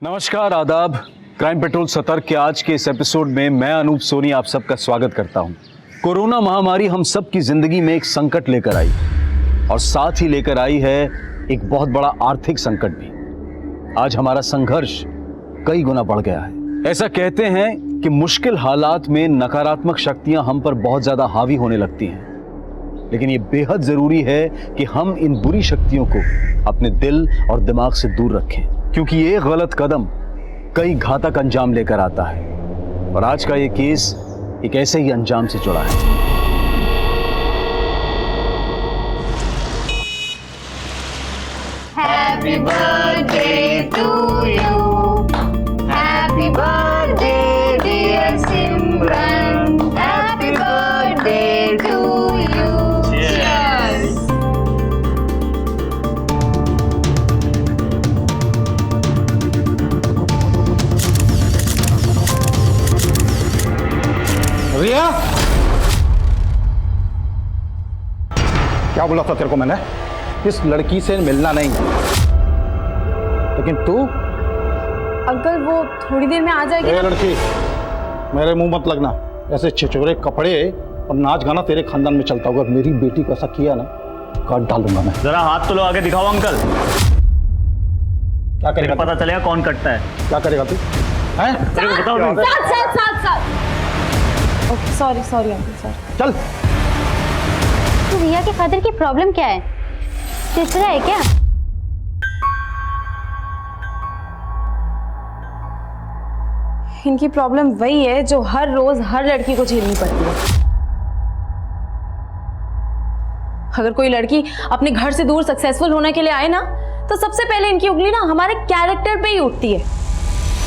नमस्कार, आदाब। Crime petrol सतर्क के आज के इस एपिसोड में मैं अनूप सोनी आप सबका स्वागत करता हूं। कोरोना महामारी हम सब की जिंदगी में एक संकट लेकर आई और साथ ही लेकर आई है एक बहुत बड़ा आर्थिक संकट भी। आज हमारा संघर्ष कई गुना बढ़ गया है। ऐसा कहते हैं कि मुश्किल हालात में नकारात्मक शक्तियां हम पर बहुत ज्यादा हावी होने लगती हैं, लेकिन ये बेहद जरूरी है कि हम इन बुरी शक्तियों को अपने दिल और दिमाग से दूर रखें, क्योंकि ये गलत कदम कई घातक अंजाम लेकर आता है। और आज का ये केस एक ऐसे ही अंजाम से जुड़ा है। Happy birthday to you. Happy birthday dear Simran. Happy birthday to you. Cheers. रिया, क्या बोला था तेरे को मैंने? इस लड़की से मिलना नहीं, लेकिन तू? अंकल वो थोड़ी देर में आ जाएगी। ए लड़की, मेरे मुंह मत लगना। ऐसे छिछोरे कपड़े और नाच गाना तेरे खानदान में चलता होगा। मेरी बेटी को ऐसा किया ना, काट डालूंगा मैं। जरा हाथ तो लो, आगे दिखाओ अंकल। क्या करेगा? पता चलेगा कौन कटता है। क्या करेगा तू? हैं? तेरे को बताओ नहीं। Okay, sorry uncle, sorry. चल। तो रिया के फादर की प्रॉब्लम क्या है? सिलसिला है क्या? इनकी प्रॉब्लम वही है जो हर रोज हर लड़की को झेलनी पड़ती है। अगर कोई लड़की अपने घर से दूर सक्सेसफुल होने के लिए आए ना, तो सबसे पहले इनकी उंगली ना हमारे कैरेक्टर पे ही उठती है।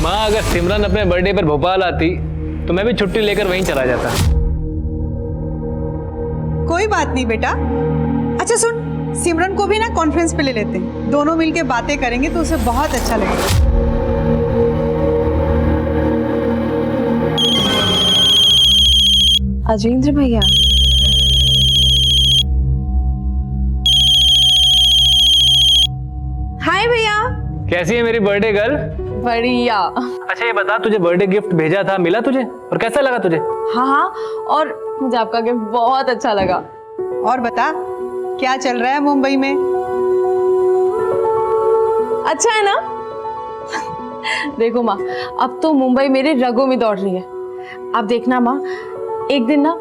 माँ, अगर सिमरन अपने बर्थडे पर भोपाल आती तो मैं भी छुट्टी लेकर वहीं चला जाता। कोई बात नहीं बेटा। अच्छा सुन, सिमरन को भी ना कॉन्फ्रेंस पे ले लेते हैं, दोनों मिलके बातें करेंगे तो उसे बहुत अच्छा लगेगा। अजेंद्र भैया, हाय भैया। कैसी है मेरी बर्थडे गर्ल? बढ़िया। अच्छा ये बता, तुझे बर्थडे गिफ्ट भेजा था, मिला तुझे? और कैसा लगा तुझे? हाँ, और मुझे आपका गिफ्ट बहुत अच्छा लगा। और बता, क्या चल रहा है मुंबई में? अच्छा है ना? देखो माँ, अब तो मुंबई मेरे रगों में दौड़ रही है। आप देखना माँ, एक दिन ना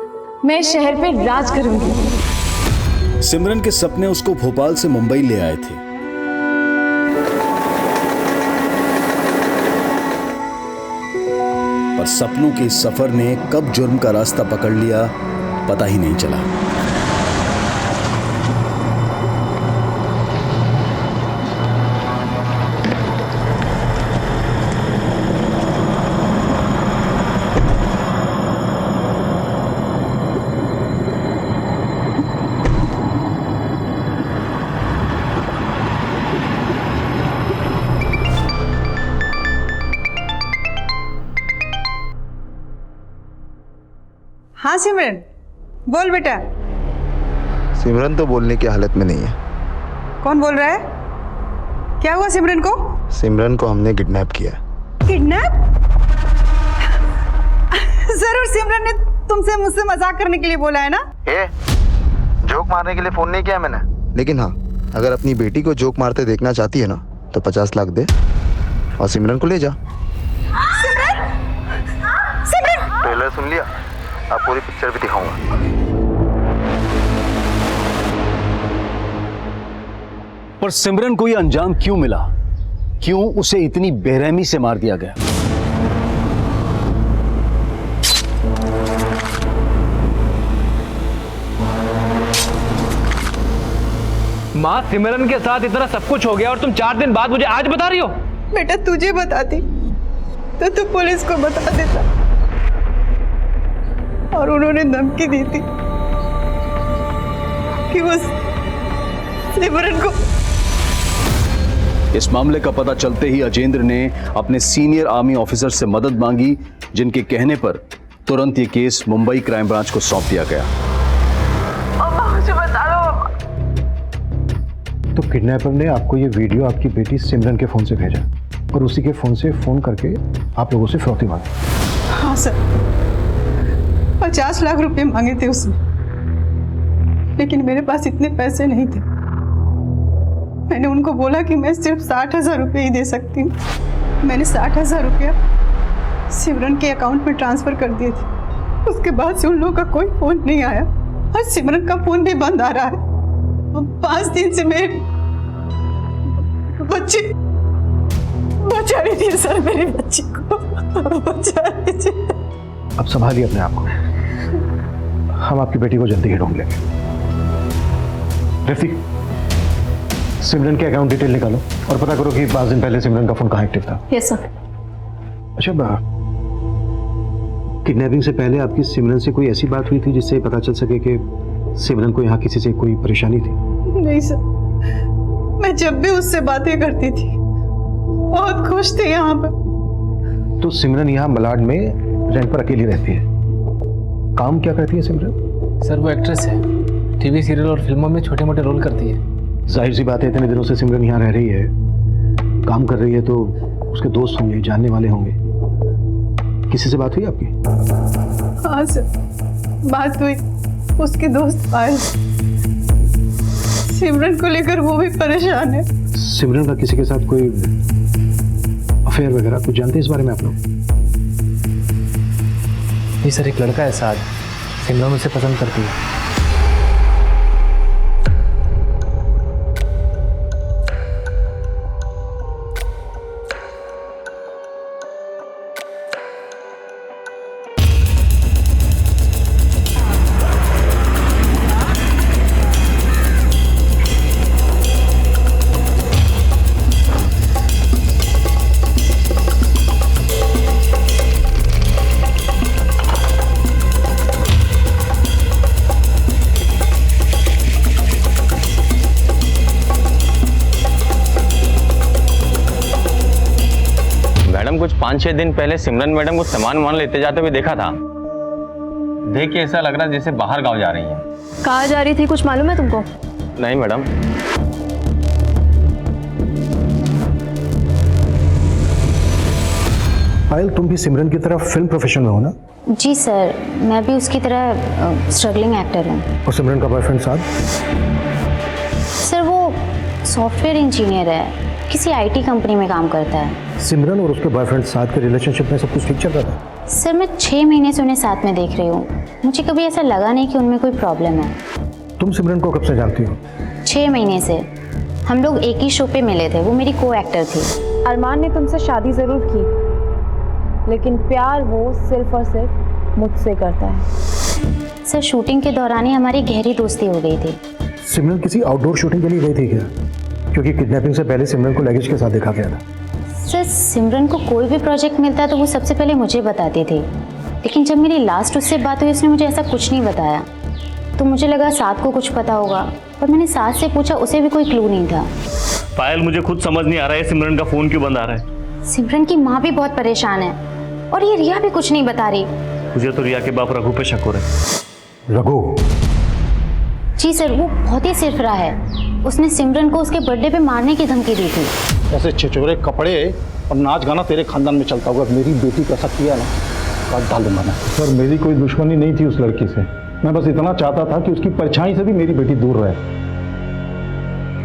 मैं शहर पे राज करूंगी। सिमरन के सपने उसको भोपाल से मुंबई ले आए थे, पर सपनों के इस सफर ने कब जुर्म का रास्ता पकड़ लिया पता ही नहीं चला। हाँ सिमरन, बोल बेटा। सिमरन तो बोलने की हालत में नहीं है। कौन बोल रहा है? क्या हुआ सिमरन को? सिमरन को हमने किडनैप किया। किडनैप? जरूर सिमरन ने तुमसे मुझसे मजाक करने के लिए बोला है ना? जोक मारने के लिए फोन नहीं किया मैंने। लेकिन हाँ, अगर अपनी बेटी को जोक मारते देखना चाहती है ना, तो 50 लाख दे और सिमरन को ले जा। सिमरन! सिमरन! ट्रेलर सुन लिया? आप पूरी पिक्चर भी दिखाऊंगा। पर सिमरन को यह अंजाम क्यों मिला? क्यों उसे इतनी बेरहमी से मार दिया गया? माँ, सिमरन के साथ इतना सब कुछ हो गया और तुम 4 दिन बाद मुझे आज बता रही हो? बेटा तुझे बताती तो तू पुलिस को बता देता, और उन्होंने धमकी दी थी कि वो सिमरन को। इस मामले का पता चलते ही अजेंद्र ने अपने सीनियर आर्मी ऑफिसर से मदद मांगी, जिनके कहने पर तुरंत ये केस मुंबई क्राइम ब्रांच को सौंप दिया गया। मुझे बता दो। तो किडनैपर ने आपको ये वीडियो आपकी बेटी सिमरन के फोन से भेजा? और उसी के फ़ोन से फ़ोन करके आप लोगों से फिरौती मांगी। हाँ सर, 50 लाख रुपए मांगे थे उसने, लेकिन मेरे पास इतने पैसे नहीं थे। मैंने उनको बोला कि मैं सिर्फ 60,000 रुपये ही दे सकती हूँ। मैंने 60,000 रुपया सिमरन के अकाउंट में ट्रांसफ़र कर दिए थे। उसके बाद से उन लोगों का कोई फ़ोन नहीं आया और सिमरन का फ़ोन भी बंद आ रहा है। 5 दिन से मेरे बच्चे बचा लीजिए सर, मेरे बच्चे को बचा लीजिए। अब संभालिए अपने आप को, हम आपकी बेटी को जल्दी ही ढूंढ लेंगे। रफीक, सिमरन के अकाउंट डिटेल निकालो और पता करो कि 5 दिन पहले सिमरन का फोन कहाँ एक्टिव था। Yes sir. अच्छा, किडनैपिंग से पहले आपकी सिमरन से कोई ऐसी बात हुई थी जिससे पता चल सके कि सिमरन को यहाँ किसी से कोई परेशानी थी? नहीं सर, मैं जब भी उससे बातें करती थी बहुत खुश थे यहाँ पर। तो सिमरन यहाँ मलाड में रेंट पर अकेली रहती है। काम क्या करती है सिमरन? सर वो एक्ट्रेस है, टीवी सीरियल और फिल्मों में छोटे मोटे रोल करती है। जाहिर सी बात है, इतने दिनों से सिमरन यहाँ रह रही है, काम कर रही है, तो उसके दोस्त होंगे, जानने वाले होंगे। किसी से बात हुई आपकी? हाँ सर, बात हुई। उसके दोस्त पायल, सिमरन को लेकर वो भी परेशान है। सिमरन का किसी के साथ कोई अफेयर वगैरह कुछ जानते हैं इस बारे में आप लोग? ये सर एक लड़का है साद, सिमरन उसे पसंद करती है। मैडम कुछ 5-6 दिन पहले सिमरन मैडम को सामान लेते जाते हुए देखा था। देख के ऐसा लग रहा जैसे बाहर गांव जा रही हैं। कहाँ जा रही थी, कुछ मालूम है तुमको? नहीं मैडम। पायल, तुम भी सिमरन की तरह फिल्म प्रोफेशन में हो ना? जी सर, मैं भी उसकी तरह स्ट्रगलिंग एक्टर हूँ। और सिमरन का बॉयफ्रेंड साथ? सर वो सॉफ्टवेयर इंजीनियर है, किसी आईटी कंपनी में काम करता है। सिमरन और उसके बॉयफ्रेंड साथ के रिलेशनशिप में सब कुछ ठीक चल रहा था? सर मैं 6 महीने से उन्हें साथ में देख रही हूँ, मुझे कभी ऐसा लगा नहीं कि उनमें कोई प्रॉब्लम है। तुम सिमरन को कब से जानती हो? 6 महीने से। हम लोग एक ही शो पे मिले थे, वो मेरी को एक्टर थी। अरमान ने तुमसे शादी जरूर की, लेकिन प्यार वो सिर्फ और सिर्फ मुझसे करता है। सर शूटिंग के दौरान ही हमारी गहरी दोस्ती हो गई थी। सिमरन किसी आउटडोर शूटिंग के लिए गई थी क्या? क्योंकि किडनैपिंग से पहले सिमरन को लगेज के साथ देखा गया था। सर सिमरन को कोई भी प्रोजेक्ट मिलता तो वो सबसे पहले मुझे बताती थी, लेकिन जब मेरी लास्ट उससे बात हुई उसने मुझे ऐसा कुछ नहीं बताया। तो मुझे लगा साथ को कुछ पता होगा, पर मैंने साथ से पूछा, उसे भी कोई क्लू नहीं था। पायल, मुझे खुद समझ नहीं आ रहा है सिमरन का फोन क्यों बंद आ रहा है। सिमरन की माँ भी बहुत परेशान है और ये रिया भी कुछ नहीं बता रही। मुझे तो रिया के बाप रघु पे शक हो रहा है। रघु? जी सर, वो बहुत ही सिरफरा है। उसने सिमरन को उसके बर्थडे पे मारने की धमकी दी थी। ऐसे छिछोरे कपड़े और नाच गाना तेरे खानदान में चलता होगा। मेरी बेटी का ऐसा किया ना, काट डालूंगा मैं। सर मेरी कोई दुश्मनी नहीं थी उस लड़की से, मैं बस इतना चाहता था कि उसकी परछाई से भी मेरी बेटी दूर रहे।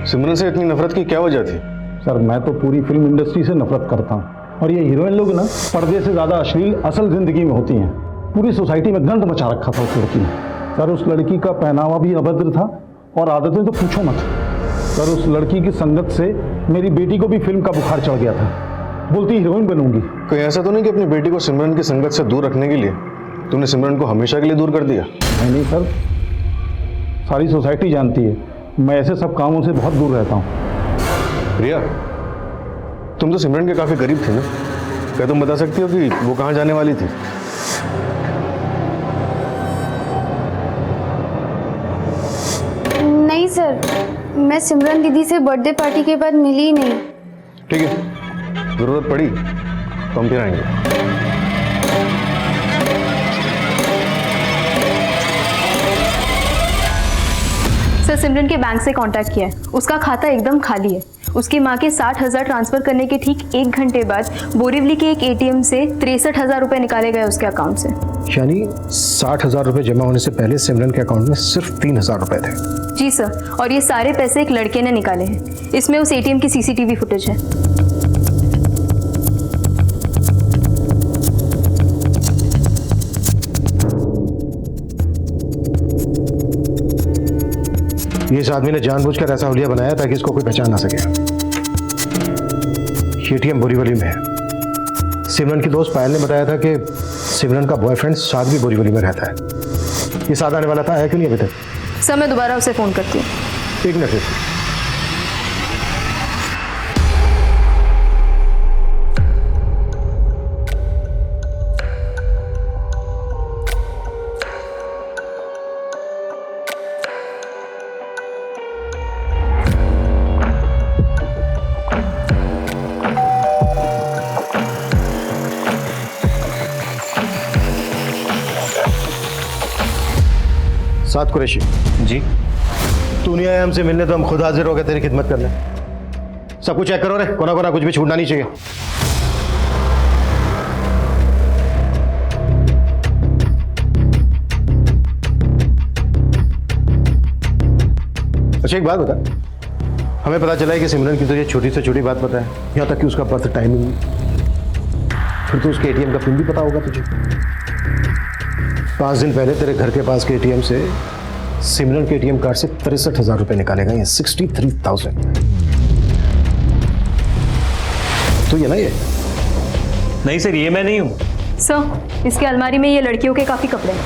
सिमरन से इतनी नफरत की क्या वजह थी? सर मैं तो पूरी फिल्म इंडस्ट्री से नफरत करता हूँ, और ये हीरोइन लोग ना पर्दे से ज़्यादा अश्लील असल जिंदगी में होती हैं। पूरी सोसाइटी में गंद मचा रखा था उस लड़की ने। सर उस लड़की का पहनावा भी अभद्र था और आदतें तो पूछो मत। सर उस लड़की की संगत से मेरी बेटी को भी फिल्म का बुखार चढ़ गया था, बोलती हीरोइन बनूंगी। कोई ऐसा तो नहीं कि अपनी बेटी को सिमरन की संगत से दूर रखने के लिए तुमने सिमरन को हमेशा के लिए दूर कर दिया? नहीं सर, सारी सोसाइटी जानती है मैं ऐसे सब कामों से बहुत दूर रहता हूँ। रिया, तुम तो सिमरन के काफी करीब थी ना, क्या तुम बता सकती हो कि वो कहाँ जाने वाली थी? नहीं सर, मैं सिमरन दीदी से बर्थडे पार्टी के बाद मिली ही नहीं। ठीक है, जरूरत पड़ी तो हम फिर आएंगे। सर सिमरन के बैंक से कांटेक्ट किया है, उसका खाता एकदम खाली है उसकी माँ के 60,000 ट्रांसफर करने के ठीक 1 घंटे बाद बोरीवली के एक एटीएम से 63,000 रुपए निकाले गए उसके अकाउंट से। यानी 60,000 रुपए जमा होने से पहले सिमरन के अकाउंट में सिर्फ 3,000 रुपए थे। जी सर, और ये सारे पैसे एक लड़के ने निकाले हैं। इसमें उस एटीएम की सीसीटीवी फुटेज है। ये इस आदमी ने जानबूझकर ऐसा हुलिया बनाया ताकि इसको कोई पहचान ना सके। एटीएम बोरीवली में है। सिमरन की दोस्त पायल ने बताया था कि सिमरन का बॉयफ्रेंड साथ भी बोरीवली में रहता है। ये साथ आने वाला था, आया क्यों नहीं अभी तक? सर मैं दोबारा उसे फोन करती हूँ। 1 मिनट। साथ कुरैशी जी। तू नहीं आया हमसे मिलने तो हम खुद हाजिर हो गए तेरी खिदमत करने। सब कुछ चेक करो रे, कोना कोना कुछ भी छूटना नहीं चाहिए। अच्छा एक बात बता, हमें पता चला है कि सिमरन की तुझे छोटी से छोटी बात पता है, यहाँ तक कि उसका बर्थ टाइमिंग, फिर तो उसके एटीएम का पिन भी पता होगा तुझे। 5 दिन पहले तेरे घर के पास के एटीएम से सिमरन के एटीएम कार्ड से 63,000 रुपए निकाले गए हैं। 63,000। तो ये ना ये नहीं सर, ये मैं नहीं हूँ। सर इसके अलमारी में ये लड़कियों के काफी कपड़े हैं।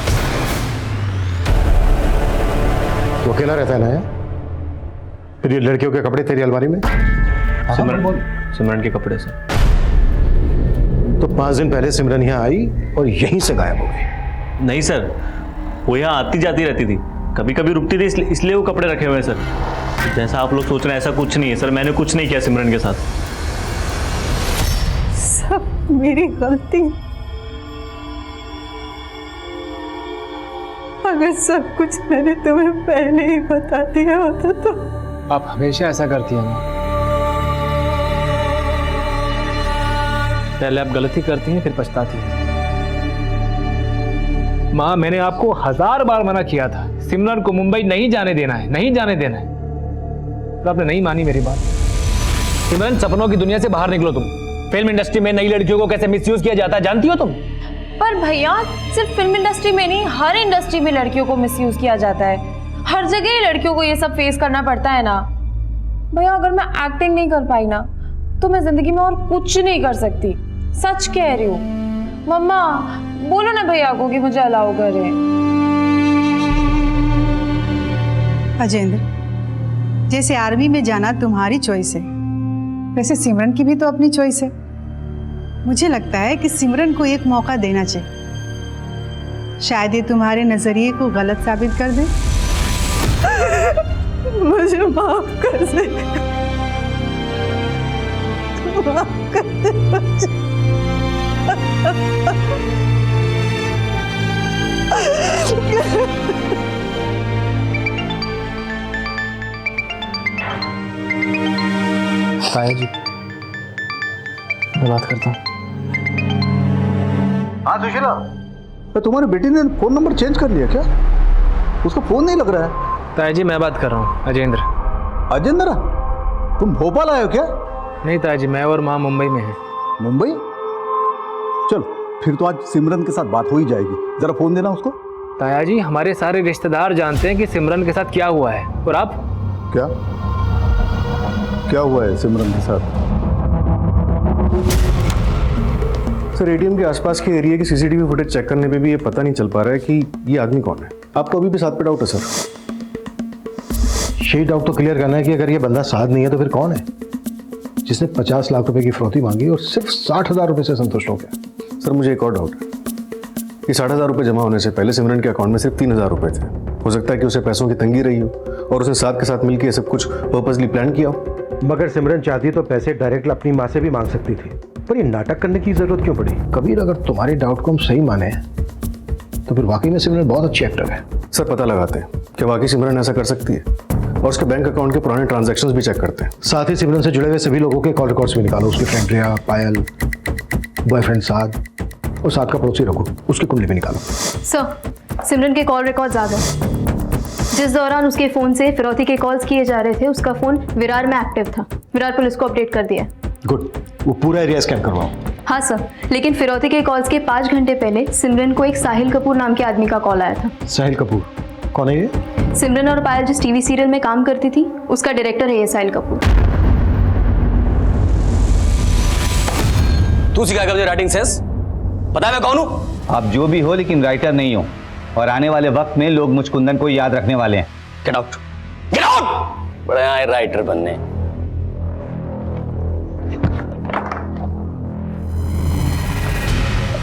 वो अकेला रहता है ना? फिर ये लड़कियों के कपड़े तेरी अलमारी में? सिमरन के कपड़े सर। तो 5 दिन पहले सिमरन यहाँ आई और यहीं से गायब हो गई। नहीं सर, वो यहाँ आती जाती रहती थी, कभी कभी रुकती थी, इसलिए वो कपड़े रखे हुए हैं सर। जैसा आप लोग सोच रहे हैं ऐसा कुछ नहीं है सर, मैंने कुछ नहीं किया सिमरन के साथ। सब मेरी गलती। अगर सब कुछ मैंने तुम्हें पहले ही बता दिया होता तो। आप हमेशा ऐसा करती हैं ना। पहले आप गलती करती हैं फिर पछताती हैं। माँ मैंने आपको 1000 बार मना किया था, सिमरन को मुंबई नहीं जाने देना है, नहीं जाने देना है, तो आपने नहीं मानी मेरी बात। सिमरन सपनों की दुनिया से बाहर निकलो तुम। फिल्म इंडस्ट्री में नई लड़कियों को कैसे मिसयूज किया जाता है जानती हो तुम? पर भैया सिर्फ फिल्म इंडस्ट्री में नहीं, हर इंडस्ट्री में लड़कियों को मिसयूज किया जाता है। हर जगह ही लड़कियों को ये सब फेस करना पड़ता है ना। भैया अगर मैं एक्टिंग नहीं कर पाई ना तो मैं जिंदगी में और कुछ नहीं कर सकती। सच कह रही हूँ। मम्मा बोलो ना भैया को कि मुझे अलाउ करें। अजेंद्र, जैसे आर्मी में जाना तुम्हारी चॉइस है, वैसे सिमरन की भी तो अपनी चॉइस है। मुझे लगता है कि सिमरन को एक मौका देना चाहिए। शायद ये तुम्हारे नजरिए को गलत साबित कर दे। मुझे माफ कर दे, माफ कर दे मुझे। ताया जी, मैं बात करता हूँ। हाँ सुशीला, तुम्हारी बेटी ने फोन नंबर चेंज कर लिया क्या? उसका फोन नहीं लग रहा है। ताया जी मैं बात कर रहा हूँ अजेंद्र। अजेंद्र, तुम भोपाल आए हो क्या? नहीं ताया जी, मैं और माँ मुंबई में हैं। मुंबई? चलो फिर तो आज सिमरन के साथ बात हो ही जाएगी। जरा फोन देना उसको। ताया जी हमारे सारे रिश्तेदार जानते हैं कि सिमरन के साथ क्या हुआ है, और आप? क्या क्या हुआ है सिमरन के साथ? सर एटीएम के आसपास के एरिया की सीसीटीवी फुटेज चेक करने पे भी ये पता नहीं चल पा रहा है कि ये आदमी कौन है। आपको अभी भी साथ पे डाउट है सर? यही डाउट तो क्लियर करना है कि अगर ये बंदा साथ नहीं है तो फिर कौन है जिसने 50 लाख रुपए की फिरौती मांगी और सिर्फ 60,000 रुपए से संतुष्ट हो गया। सर मुझे एक और डाउट है कि 60,000 रुपए जमा होने से पहले सिमरन के अकाउंट में सिर्फ 3,000 रुपए थे। हो सकता है कि उसे पैसों की तंगी रही हो और उसने साथ के साथ मिलकर सब कुछ पर्पसली प्लान किया हो। मगर सिमरन चाहती तो पैसे डायरेक्ट अपनी माँ से भी मांग सकती थी, पर ये नाटक करने की जरूरत क्यों पड़ी? कबीर, अगर तुम्हारी डाउट को हम सही माने तो फिर वाकई में सिमरन बहुत अच्छी एक्टर है। सर पता लगाते हैं कि वाकई सिमरन ऐसा कर सकती है। और उसके बैंक अकाउंट के पुराने ट्रांजैक्शंस भी चेक करते हैं। साथ ही सिमरन से जुड़े हुए सभी लोगों के कॉल रिकॉर्ड्स भी निकालो, उसकी फ्रेंड रिया, पायल, बॉयफ्रेंड साद और साथ का पड़ोसी रघु, उसकी कुंडली भी निकालो। सर, सिमरन के कॉल रिकॉर्ड्स आ गए। जिस दौरान उसके फ़ोन से फिरौती के कॉल्स किए जा रहे थे, उसका फ़ोन विरार में एक्टिव था। विरार पुलिस को अपडेट कर दिया। गुड, वो पूरा एरिया स्कैन करवाओ। हाँ सर, लेकिन फिरौती के कॉल्स के 5 घंटे पहले सिमरन को एक साहिल कपूर नाम के आदमी का कॉल आया था। साहिल कपूर कौन है ये? सिमरन और पायल जिस टीवी सीरियल में काम करती थी, उसका डायरेक्टर है ये साहिल कपूर। तू सिखाएगा मुझे राइटिंग सेंस? पता है मैं कौन हूँ? आप जो भी हो लेकिन राइटर नहीं हो, और आने वाले वक्त में लोग मुझ कुंदन को याद रखने वाले हैं। Get out, get out. बड़े आए राइटर बनने।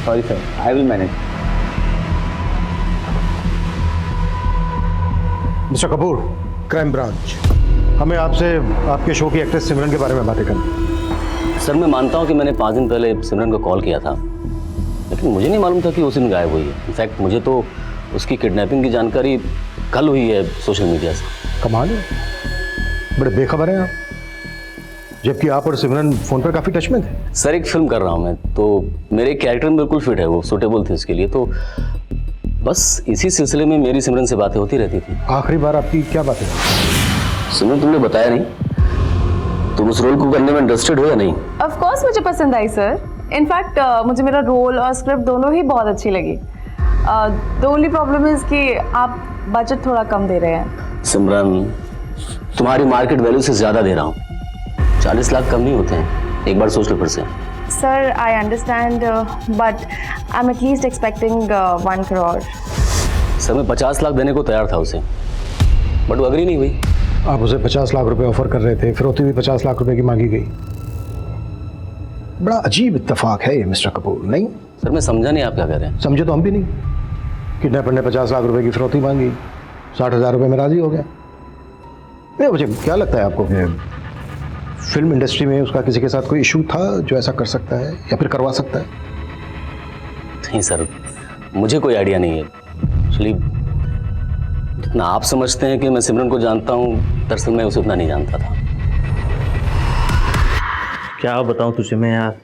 Sorry sir, I will manage. Mister Kapoor, crime branch, हमें आपसे आपके शो की एक्ट्रेस सिमरन के बारे में बातें करनी। सर मैं मानता हूँ कि मैंने 5 दिन पहले सिमरन को कॉल किया था, लेकिन मुझे नहीं मालूम था कि उस दिन गायब हुई है। इनफैक्ट मुझे तो उसकी किडनैपिंग की जानकारी कल हुई है सोशल मीडिया से। कमाल है, बड़े बेखबर हैं आप, जबकि आप और सिमरन फोन पर काफी टच में थे। सर एक फिल्म कर रहा हूँ मैं, तो मेरे कैरेक्टर में बिल्कुल फिट है, वो सूटेबल थे उसके लिए, तो बस इसी सिलसिले में मेरी सिमरन से बातें होती रहती थी। आखिरी बार आपकी क्या बातें? सिमरन तुमने बताया नहीं, तुम उस रोल को करने में इंटरेस्टेड हो या नहीं? ऑफ कोर्स मुझे पसंद आई सर। इनफैक्ट मुझे मेरा रोल और स्क्रिप्ट दोनों ही बहुत अच्छी लगी। द ओनली प्रॉब्लम इज कि आप बजट थोड़ा कम दे रहे हैं। सिमरन तुम्हारी मार्केट वैल्यू से ज्यादा दे रहा हूँ। 40 लाख कम नहीं होते हैं, एक बार सोच लो फिर से। Sir I understand but I am at least expecting 1 crore. Sir मैं 50 लाख देने को तैयार था उसे, बट वो अग्री नहीं हुई। आप उसे 50 लाख रुपए ऑफर कर रहे थे, फिरौती भी 50 लाख रुपए की मांगी गई। बड़ा अजीब इत्तेफाक है ये मिस्टर कपूर, नहीं? सर मैं समझा नहीं आप क्या कह रहे हैं। समझे तो हम भी नहीं। किडनैपर ने 50 लाख रुपए की फिरौती मांगी, 60,000 रुपए में राजी हो गया। नहीं, मुझे क्या लगता है आपको कि फिल्म इंडस्ट्री में उसका किसी के साथ कोई इशू था जो ऐसा कर सकता है या फिर करवा सकता है? नहीं सर, मुझे कोई आइडिया नहीं है। एक्चुअली जितना आप समझते हैं कि मैं सिमरन को जानता हूँ, दरअसल मैं उसे उतना नहीं जानता था। क्या बताऊं तुझे मैं यार,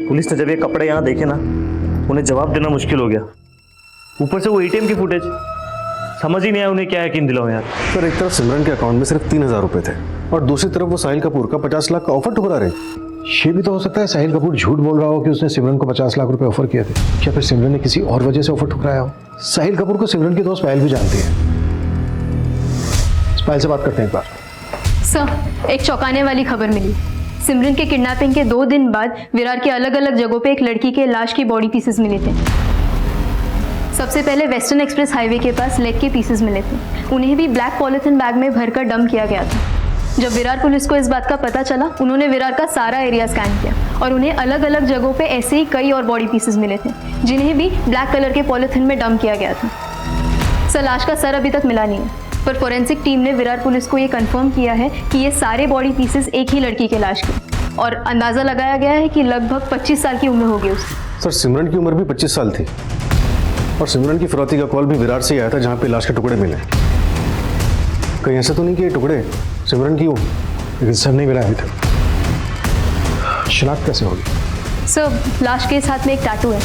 पुलिस ने जब ये कपड़े यहाँ देखे ना, उन्हें जवाब देना मुश्किल हो गया। ऊपर से वो एटीएम की फुटेज, समझ ही नहीं आया उन्हें क्या यकीन दिलाऊं यार। सर एक तरफ सिमरन के अकाउंट में सिर्फ 3,000 रुपए थे और दूसरी तरफ वो साहिल कपूर का 50 लाख का ऑफर ठुकरा रहे। ये भी तो हो सकता है साहिल कपूर झूठ बोल रहा हो कि उसने सिमरन को 50 लाख रुपए ऑफर किए थे। क्या फिर सिमरन ने किसी और वजह से ऑफर ठुकराया हो? साहिल कपूर को सिमरन की दोस्त पायल भी जानती है। पायल से बात करते हैं एक बार। सर, एक चौंकाने वाली खबर मिली। सिमरन के किडनैपिंग के 2 दिन बाद विरार के अलग अलग जगहों पे एक लड़की के लाश की बॉडी पीसेस मिले थे। सबसे पहले वेस्टर्न एक्सप्रेस हाईवे के पास लेग के पीसेस मिले थे। उन्हें भी ब्लैक पॉलिथीन बैग में भरकर डंप किया गया था। जब विरार पुलिस को इस बात का पता चला, उन्होंने विरार का सारा एरिया स्कैन किया और उन्हें अलग अलग जगहों पे ऐसे ही कई और बॉडी पीसेस मिले थे, जिन्हें भी ब्लैक कलर के पॉलिथीन में डंप किया गया था। सर, लाश का सर अभी तक मिला नहीं है, पर फोरेंसिक टीम ने विरार पुलिस को ये कंफर्म किया है कि ये सारे बॉडी पीसेस एक ही लड़की के लाश के, और अंदाजा लगाया गया है कि लगभग 25 साल की उम्र होगी उसकी। सर सिमरन की उम्र भी 25 साल थी और सिमरन की फिरौती का कॉल भी विरार से ही आया था, जहाँ पे लाश के टुकड़े मिले। कहीं ऐसा तो नहीं कि ये टुकड़े सिमरन की हो? लेकिन सर नहीं मिला अभी तक। शिनाख्त कैसे होगी? सर, लाश के साथ में एक टैटू है।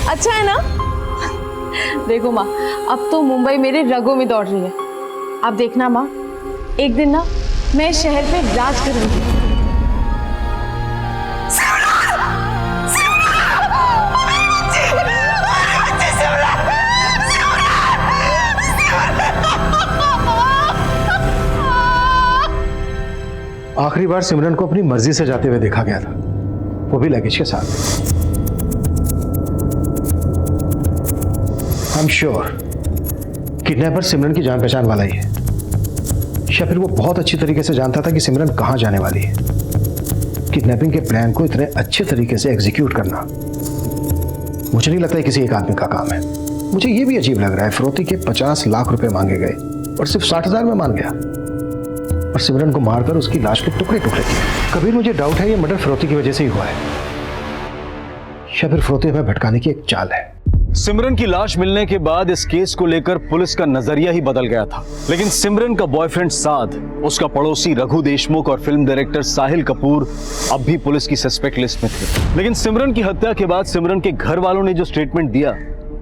अच्छा है ना? देखो माँ, अब तो मुंबई मेरे रगों में दौड़ रही है। अब देखना माँ, एक दिन ना मैं शहर पे राज करूंगी। आखिरी बार सिमरन को अपनी मर्जी से जाते हुए देखा गया था, वो भी लगेज के साथ। आई एम श्योर किडनैपर सिमरन की जान पहचान वाला ही है, या फिर वो बहुत अच्छी तरीके से जानता था कि सिमरन कहां जाने वाली है। किडनैपिंग के प्लान को इतने अच्छे तरीके से एग्जीक्यूट करना मुझे नहीं लगता है किसी एक आदमी का काम है। मुझे ये भी अजीब लग रहा है, फिरौती के 50 लाख रुपए मांगे गए और सिर्फ 60,000 में मान गया, और सिमरन को मारकर उसकी लाश के टुकड़े टुकड़े किए। कबीर, मुझे डाउट है ये मर्डर फिरौती की वजह से ही हुआ है, या फिर फिरौती हमें भटकाने की एक चाल है। सिमरन की लाश मिलने के बाद इस केस को लेकर पुलिस का नजरिया ही बदल गया था, लेकिन सिमरन का बॉयफ्रेंड साद, उसका पड़ोसी रघु देशमुख और फिल्म डायरेक्टर साहिल कपूर अब भी पुलिस की सस्पेक्ट लिस्ट में थे। लेकिन सिमरन की हत्या के बाद सिमरन के घर वालों ने जो स्टेटमेंट दिया,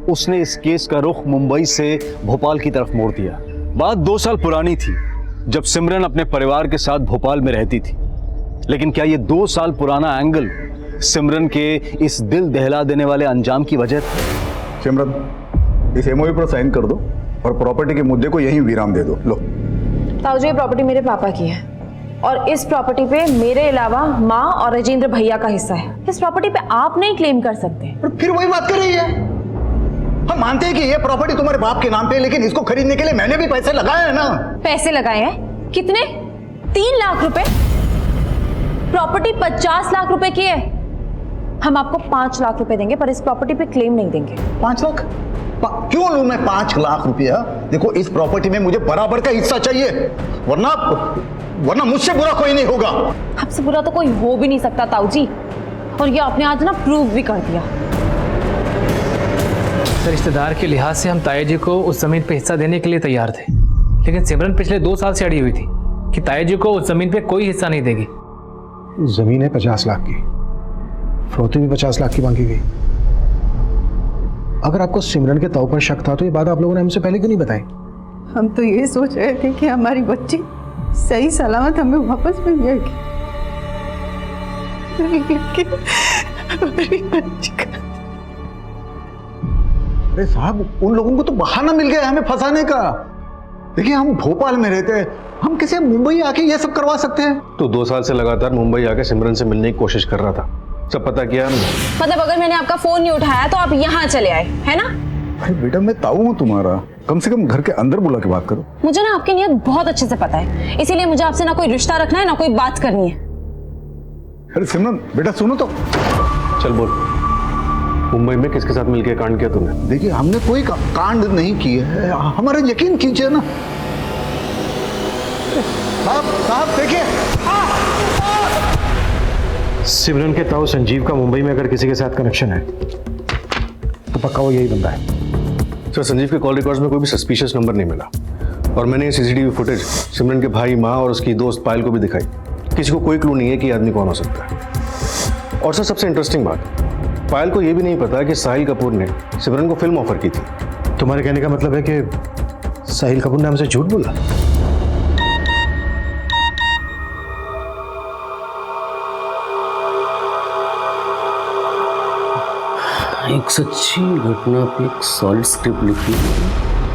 उसने इस केस का रुख मुंबई से भोपाल की तरफ मोड़ दिया। बात 2 साल पुरानी थी, जब सिमरन अपने परिवार के साथ भोपाल में रहती थी। लेकिन क्या ये 2 साल पुराना एंगल सिमरन के इस दिल दहला देने वाले अंजाम की वजह था? सिमरन, इस एमओयू पर साइन कर दो और प्रॉपर्टी के मुद्दे को यहीं विराम दे दो। लो ताऊ जी, ये प्रॉपर्टी मेरे पापा की है और इस प्रॉपर्टी पे मेरे अलावा माँ और राजेंद्र भैया का हिस्सा है। इस प्रॉपर्टी पे आप नहीं क्लेम कर सकते। फिर वही बात कर रही है। हम मानते हैं कि ये प्रॉपर्टी तुम्हारे बाप के नाम पे है, लेकिन इसको खरीदने के लिए मैंने भी पैसे लगाए हैं ना। पैसे लगाए हैं? कितने? 3 लाख रुपए। प्रॉपर्टी 50 लाख रुपए की है। हम आपको 5 लाख रुपए देंगे, पर इस प्रॉपर्टी पे क्लेम नहीं देंगे। 5 लाख? क्यों लूं मैं 5 लाख रुपया? देखो, इस प्रॉपर्टी में मुझे बराबर का हिस्सा चाहिए, वरना मुझसे बुरा कोई नहीं होगा। आपसे बुरा तो कोई हो भी नहीं सकता ताऊ जी, और ये आपने आज ना प्रूव भी कर दिया। रिश्तेदार के लिहाज से हम ताया जी को उस जमीन पे हिस्सा देने के लिए तैयार थे, लेकिन सिमरन पिछले 2 साल से अड़ी हुई थी कि ताया जी को उस जमीन पे कोई हिस्सा नहीं देगी। जमीन है 50 लाख की, फिरौती भी 50 लाख की मांगी गई। अगर आपको सिमरन के ताऊ पर शक था तो ये बात आप लोगों ने हमसे पहले क्यों नहीं बताई? हम तो ये सोच रहे थे कि हमारी बच्ची सही सलामत हमें वापस मिल जाएगी, लेकिन हमारी बच्ची का... अरे साहब, उन लोगों को तो बहाना मिल गया हमें फंसाने का। देखिए, हम भोपाल में रहते हैं, हम किसी मुंबई आके ये सब करवा सकते हैं? तो 2 साल से लगातार मुंबई आके सिमरन से मिलने की कोशिश कर रहा था, सब पता किया हमने। मतलब अगर मैंने आपका फोन नहीं उठाया तो आप यहाँ चले आए, है ना? भाई बेटा, मैं ताऊ हूँ तुम्हारा, कम से कम घर के अंदर बुला के बात करो। मुझे ना आपकी नीयत बहुत अच्छे से पता है, इसीलिए मुझे आपसे ना कोई रिश्ता रखना है ना कोई बात करनी है। अरे सिमरन बेटा, सुनो तो। चल बोल, मुंबई में किसके साथ मिलकर कांड किया तूने? देखिए, हमने कोई कांड नहीं किया है, हमारा यकीन कीजिए ना। साहब देखिए, सिमरन के ताऊ संजीव का मुंबई में अगर किसी के साथ कनेक्शन है तो पक्का वो यही बंदा है। सर, संजीव के कॉल रिकॉर्ड्स में कोई भी सस्पिशियस नंबर नहीं मिला, और मैंने ये सीसीटीवी फुटेज सिमरन के भाई, माँ और उसकी दोस्त पायल को भी दिखाई। किसी को कोई क्लू नहीं है कि आदमी कौन हो सकता है। और सर, सबसे इंटरेस्टिंग बात, पायल को यह भी नहीं पता कि साहिल कपूर ने सिमरन को फिल्म ऑफर की थी। तुम्हारे कहने का मतलब है कि साहिल कपूर ने हमसे झूठ बोला? एक सच्ची घटना पे एक सॉलिड स्क्रिप्ट लिखी है,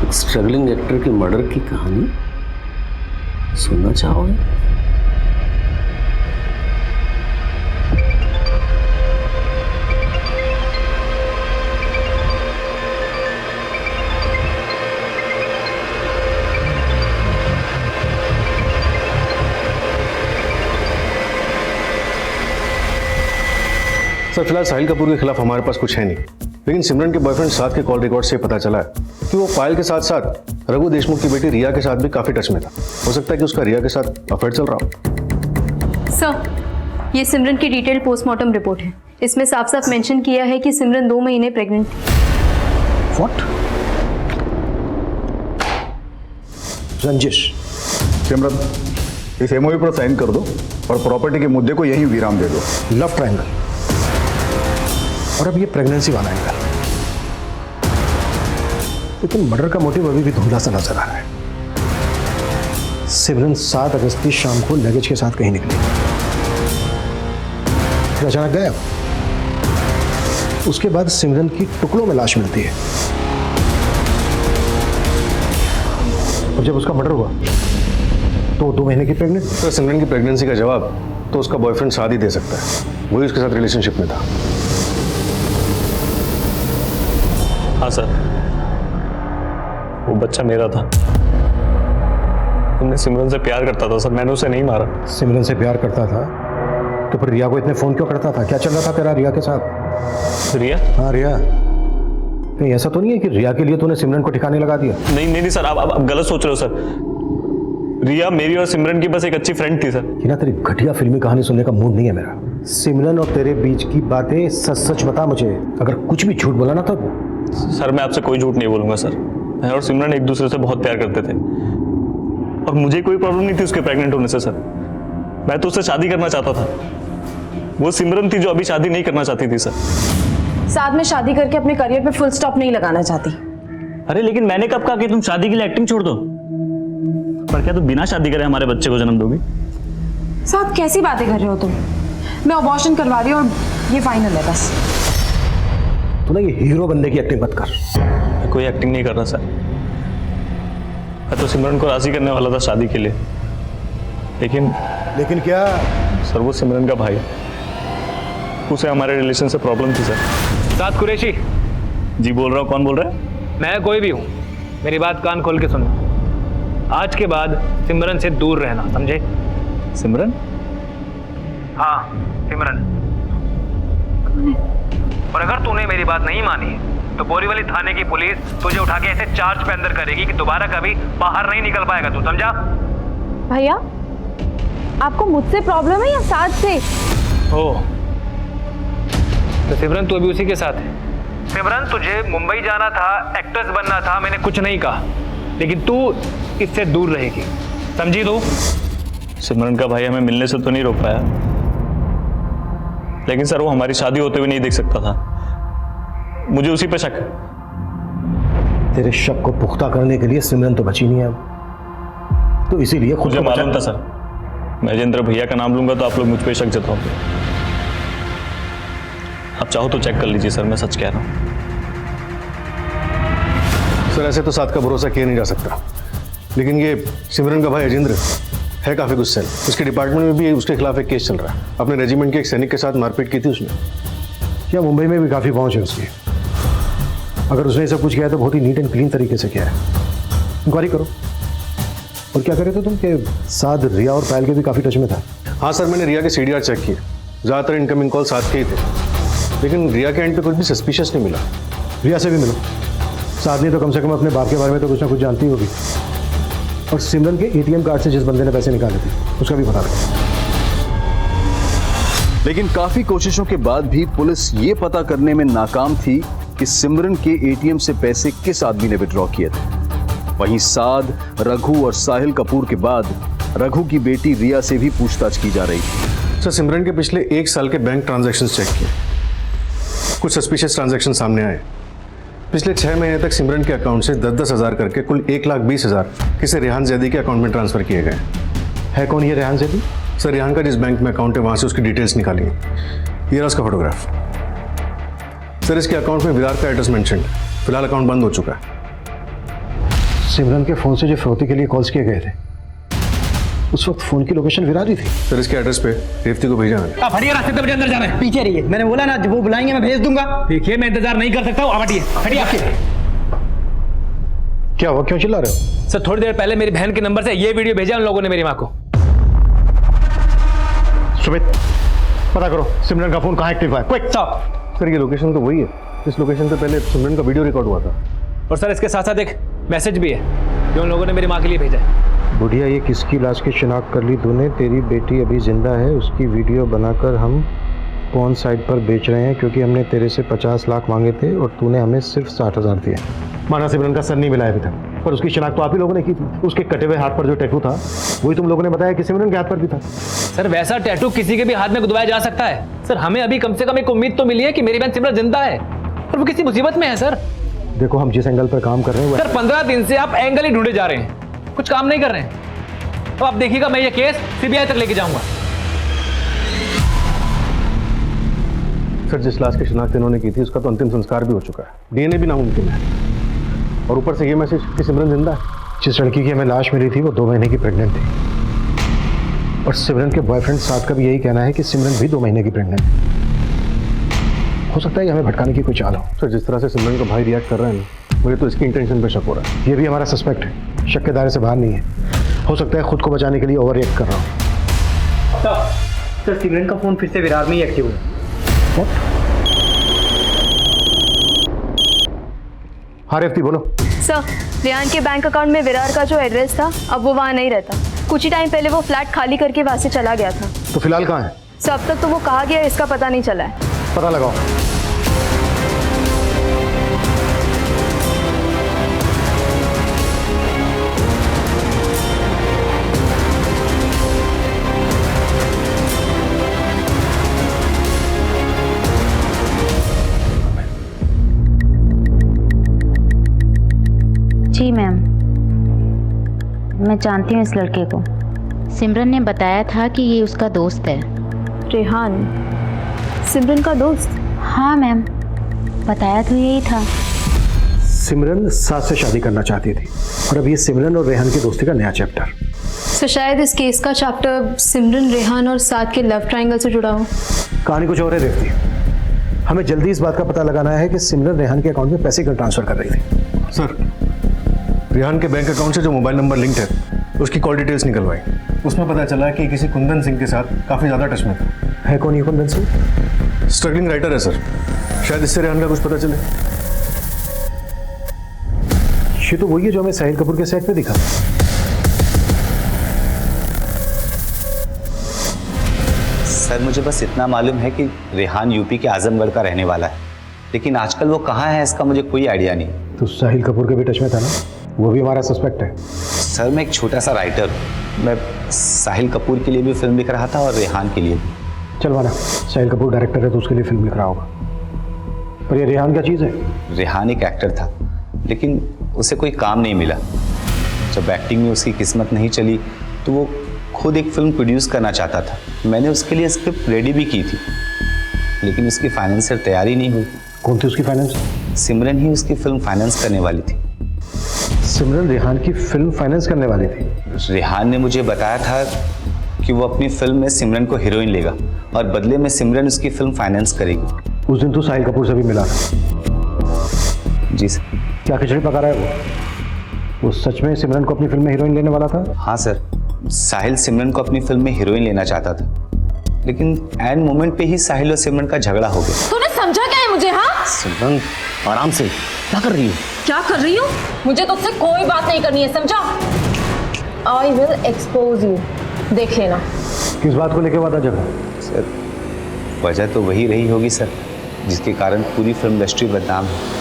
एक स्ट्रगलिंग एक्टर के मर्डर की कहानी। सुनना चाहोगे? सर, फिलहाल साहिल कपूर के खिलाफ हमारे पास कुछ है नहीं, लेकिन सिमरन के बॉयफ्रेंड साथ के कॉल रिकॉर्ड से पता चला है कि वो पायल के साथ साथ रघु देशमुख की बेटी रिया के साथ भी काफी टच में था। हो सकता है कि उसका रिया के साथ अफेयर चल रहा हो। सर, ये सिमरन की डिटेल पोस्टमार्टम रिपोर्ट है। इसमें साफ साफ मेंशन किया है कि सिमरन 2 महीने प्रेग्नेंट थी। व्हाट? रंजिश, सिमरन, इस एमओयू पर साइन कर दो और प्रॉपर्टी के मुद्दे को यहीं विराम दे दो। लव ट्रायंगल, और अब ये प्रेगनेंसी वाला एंगल। लेकिन मर्डर का मोटिव अभी भी धुंधला सा नजर आ रहा है। सिमरन 7 अगस्त की शाम को लगेज के साथ कहीं निकली, फिर अचानक गायब। उसके बाद सिमरन की टुकड़ों में लाश मिलती है, और जब उसका मर्डर हुआ तो 2 महीने की प्रेग्नेंट। सर, सिमरन की प्रेगनेंसी का जवाब तो उसका बॉयफ्रेंड साथ ही दे सकता है, वही उसके साथ रिलेशनशिप में था। हाँ सर, वो बच्चा मेरा था। मैं सिमरन से प्यार करता था सर, मैंने उसे नहीं मारा। सिमरन से प्यार करता था तो फिर रिया को इतने फोन क्यों करता था? क्या चल रहा था तेरा रिया के साथ? रिया? हाँ, रिया। कहीं ऐसा तो नहीं है कि रिया के लिए तूने सिमरन को ठिकाने लगा दिया? नहीं नहीं सर, आप गलत सोच रहे हो सर। रिया मेरी और सिमरन की बस एक अच्छी फ्रेंड थी सर। कि ना तेरी घटिया फिल्मी कहानी सुनने का मूड नहीं है मेरा। सिमरन और तेरे बीच की बातें सच सच बता मुझे। अगर कुछ भी झूठ बोला ना तो सर मैं आपसे कोई झूठ नहीं बोलूंगा सर। मैं और सिमरन एक दूसरे से बहुत प्यार करते थे और मुझे कोई प्रॉब्लम नहीं थी उसके प्रेग्नेंट होने से सर। मैं तो उससे शादी करना चाहता था। वो सिमरन थी जो अभी शादी नहीं करना चाहती थी सर। साथ में शादी करके अपने करियर पे फुल स्टॉप नहीं लगाना चाहती। अरे लेकिन मैंने कब कहा कि तुम शादी के लिए एक्टिंग छोड़ दो? पर क्या तुम बिना शादी करे हमारे बच्चे को जन्म दोगी? साथ कैसी बातें कर रहे हो तुम? मैं अबॉर्शन करवा रही हूँ और ये फाइनल है बस। तू ना ये हीरो बनने की एक्टिंग मत कर। मैं कोई एक्टिंग नहीं कर रहा सर। मैं तो सिमरन को राजी करने वाला था शादी के लिए, लेकिन क्या? सर वो सिमरन का भाई, उसे हमारे रिलेशन से प्रॉब्लम थी सर। साथ कुरैशी जी बोल रहा हूँ। कौन बोल रहा है? मैं कोई भी हूँ, मेरी बात कान खोल के सुनो। आज के बाद सिमरन से दूर रहना, समझे? सिमरन? हाँ सिमरन। और अगर तूने मेरी बात नहीं मानी तो बोरीवली थाने की पुलिस तुझे उठा के ऐसे चार्ज पे अंदर करेगी कि दोबारा कभी बाहर नहीं निकल पाएगा तू, समझा? भैया आपको मुझसे प्रॉब्लम है या साथ से? ओ तो सिमरन तू अभी उसी के साथ है। सिमरन तुझे मुंबई जाना था, एक्ट्रेस बनना था, मैंने कुछ नहीं कहा, लेकिन तू इससे दूर रहेगी, समझी तू? सिमरन का भाई हमें मिलने से तो नहीं रोक पाया, लेकिन सर वो हमारी शादी होते हुए नहीं देख सकता था। मुझे उसी पे शक है। तेरे शक को पुख्ता करने के लिए सिमरन तो बची नहीं है अब, तो इसीलिए खुद मुझे को मालूम था सर। मैं जिंद्र भैया का नाम लूंगा तो आप लोग मुझ पे शक जताओगे। आप चाहो तो चेक कर लीजिए सर, मैं सच कह रहा हूँ। सर ऐसे तो साथ का भरोसा किया नहीं जा सकता, लेकिन ये सिमरन का भाई अजिंद्र है काफ़ी गुस्से। उसके डिपार्टमेंट में भी उसके खिलाफ एक केस चल रहा है। अपने रेजिमेंट के एक सैनिक के साथ मारपीट की थी उसने। क्या मुंबई में भी काफ़ी पहुंच है उसकी। अगर उसने सब कुछ किया है तो बहुत ही नीट एंड क्लीन तरीके से किया है। इंक्वायरी करो। और क्या करे थे तुम के साथ रिया और पायल के भी काफ़ी टच में था? हाँ सर, मैंने रिया के CDR चेक किए, ज़्यादातर इनकमिंग कॉल साथ के ही थे, लेकिन रिया के एंड पे कुछ भी सस्पिशियस नहीं मिला। रिया से भी मिलो, साथ नहीं तो कम से कम अपने बाप के बारे में तो कुछ ना कुछ जानती होगी। और सिमरन के ATM कार्ड से जिस बंदे ने पैसे निकाले थे उसका भी पता करो। लेकिन काफी कोशिशों के बाद भी पुलिस ये पता करने में नाकाम थी कि सिमरन के ATM से पैसे किस आदमी ने विड्रॉ किए थे। वहीं साद, रघु और साहिल कपूर के बाद रघु की बेटी रिया से भी पूछताछ की जा रही थी। सर सिमरन के पिछले 1 साल के बैंक ट्रांजैक्शंस चेक किए, कुछ सस्पिशियस ट्रांजैक्शन सामने आए। पिछले 6 महीने तक सिमरन के अकाउंट से 10-10 हज़ार करके कुल 1,20,000 किसी रेहान जैदी के अकाउंट में ट्रांसफर किए गए। है कौन ये रेहान जैदी? सर रेहान का जिस बैंक में अकाउंट है वहाँ से उसकी डिटेल्स निकाली। ये रहा उसका फोटोग्राफ। सर इसके अकाउंट में विरार का एड्रेस मेंशन है। फिलहाल अकाउंट बंद हो चुका है। सिमरन के फ़ोन से जो फिरौती के लिए कॉल्स किए गए थे उस वक्त फ़ोन की लोकेशन विरार ही थी। सर इसके एड्रेस पे रेवती को भेजा मैंने। आप हटिए, रास्ते पे मुझे अंदर जाना है। पीछे रहिए, मैंने बोला ना वो बुलाएंगे मैं भेज दूंगा। देखिए मैं इंतजार नहीं कर सकता हूँ, आप हटिए हटिए। क्या हुआ, क्यों चिल्ला रहे हो? सर थोड़ी देर पहले मेरी बहन के नंबर से ये वीडियो भेजा उन लोगों ने मेरी माँ को। सुमित पता करो सिमरन का फोन कहाँ एक्टिव है, क्विक। सर ये लोकेशन तो वही है, इस लोकेशन से पहले सिमरन का वीडियो रिकॉर्ड हुआ था। और सर इसके साथ साथ एक मैसेज भी है जो उन लोगों ने मेरी माँ के लिए भेजा है। बुढ़िया ये किसकी लाश की शिनाख्त कर ली तूने? तेरी बेटी अभी जिंदा है, उसकी वीडियो बनाकर हम कौन साइट पर बेच रहे हैं, क्योंकि हमने तेरे से 50 लाख मांगे थे और तूने हमें सिर्फ 60,000 दिए। माना सिमरन का सर नहीं मिला अभी तक, पर उसकी शिनाख्त तो आप ही लोगों ने की थी। उसके कटे हुए हाथ पर जो टैटू था वही तुम लोगों ने बताया कि सिमरन के हाथ पर भी था। सर वैसा टैटू किसी के भी हाथ में गुदवाया जा सकता है। सर हमें अभी कम से कम एक उम्मीद तो मिली है कि मेरी बहन सिमरन जिंदा है और वो किसी मुसीबत में है। सर देखो हम जिस एंगल पर काम कर रहे हैं सर 15 दिन से आप एंगल ही ढूंढे जा रहे हैं, कुछ काम नहीं कर रहे हैं। तो आप देखिएगा मैं ये केस CBI तक लेके जाऊंगा। सर जिस लाश की शिनाख्त इन्होंने की थी उसका तो अंतिम संस्कार भी हो चुका है, DNA भी नामुमकिन है, और ऊपर से ये मैसेज कि सिमरन जिंदा है। जिस लड़की की हमें लाश मिली थी वो 2 महीने की प्रेग्नेंट थी, और सिमरन के बॉयफ्रेंड साथ का भी यही कहना है कि सिमरन भी 2 महीने की प्रेग्नेंट है। हो सकता है कि हमें भटकाने की कोई चाल हो। सर जिस तरह से सिमरन का भाई रिएक्ट कर रहा है ना, मुझे तो इसकी इंटेंशन पे शक हो रहा है। ये भी हमारा सस्पेक्ट है, शक के दायरे से बाहर नहीं है। हो सकता है खुद को बचाने के लिए ओवर रिएक्ट कर रहा हूँ। सर सिमरन का फोन फिर से विरार में ही एक्टिव है। What? सर सिमरन का फोन फिर से विरार में ही एक्टिव है। क्या? सर सिमरन का फोन फिर से विरार में ही एक्टिव है। What? हाँ रेवती बोलो। सर, रेहान के बैंक अकाउंट में विरार का जो एड्रेस था अब वो वहाँ नहीं रहता। कुछ ही टाइम पहले वो फ्लैट खाली करके वहाँ से चला गया था। तो फिलहाल कहाँ है? सर, अब तक तो वो कहाँ गया इसका पता नहीं चला है। पता लगाओ। जी मैम, मैं जानती हूँ इस लड़के को। सिमरन ने बताया था कि ये उसका दोस्त है। रेहान सिमरन का दोस्त? हाँ मैम, बताया तो यही था। सिमरन साथ से शादी करना चाहती थी और अब ये सिमरन और रेहान की दोस्ती का नया चैप्टर। सर, शायद इस केस का चैप्टर सिमरन, रेहान और साथ के लव ट्रायंगल से जुड़ा हो। कहानी कुछ और है रेवती। हमें जल्दी इस बात का पता लगाना है कि सिमरन रेहान के अकाउंट में पैसे क्यों ट्रांसफर कर रही थी। सर, रेहान के बैंक अकाउंट से जो मोबाइल नंबर लिंक्ड है उसकी कॉल डिटेल्स निकलवाई। उसमें पता चला कि किसी कुंदन सिंह के साथ काफ़ी ज़्यादा टच में था। है कौन ये कुंदन सिंह? स्ट्रगलिंग राइटर है सर, शायद इससे रेहान का कुछ पता चले। ये तो वही है जो हमें साहिल कपूर के सेट पे दिखा। सर, मुझे बस इतना मालूम है कि रेहान यूपी के आजमगढ़ का रहने वाला है, लेकिन आजकल वो कहाँ है इसका मुझे कोई आइडिया नहीं। तो साहिल कपूर के भी टच में था ना, वो भी हमारा सस्पेक्ट है। सर, मैं एक छोटा सा राइटर हूँ। मैं साहिल कपूर के लिए भी फिल्म लिख रहा था और रेहान के लिए भी। चल माना, साहिल कपूर डायरेक्टर है तो उसके लिए फिल्म लिख रहा होगा, पर ये रेहान क्या चीज़ है? रेहान एक एक्टर था, लेकिन उसे कोई काम नहीं मिला। जब एक्टिंग में उसकी किस्मत नहीं चली तो वो खुद एक फिल्म प्रोड्यूस करना चाहता था। मैंने उसके लिए स्क्रिप्ट रेडी भी की थी, लेकिन उसकी फाइनेंसर तैयारी नहीं हुई। कौन थी उसकी फाइनेंस? सिमरन ही उसकी फिल्म फाइनेंस करने वाली थी। सिमरन रेहान की फिल्म फाइनेंस करने वाली थी? रेहान ने मुझे बताया था कि वो अपनी फिल्म में सिमरन को हीरोइन लेगा और बदले में सिमरन उसकी फिल्म फाइनेंस करेगी। उस दिन तो साहिल कपूर से भी मिला था। जी सर। क्या खिचड़ी पका रहा है वो सच में सिमरन को अपनी फिल्म में हीरोइन लेने वाला था? हाँ सर, साहिल सिमरन को अपनी फिल्म में हीरोइन लेना चाहता था, लेकिन एंड मोमेंट पे ही साहिल और सिमरन का झगड़ा हो गया। तूने समझा क्या है मुझे? हाँ, सिमरन आराम से, क्या कर रही हो? क्या कर रही हूँ? मुझे तुझसे कोई बात नहीं करनी है, समझा? आई विल एक्सपोज यू, देख लेना। किस बात को लेकर वादा झगड़ा? सर, वजह तो वही रही होगी सर, जिसके कारण पूरी फिल्म इंडस्ट्री बदनाम है।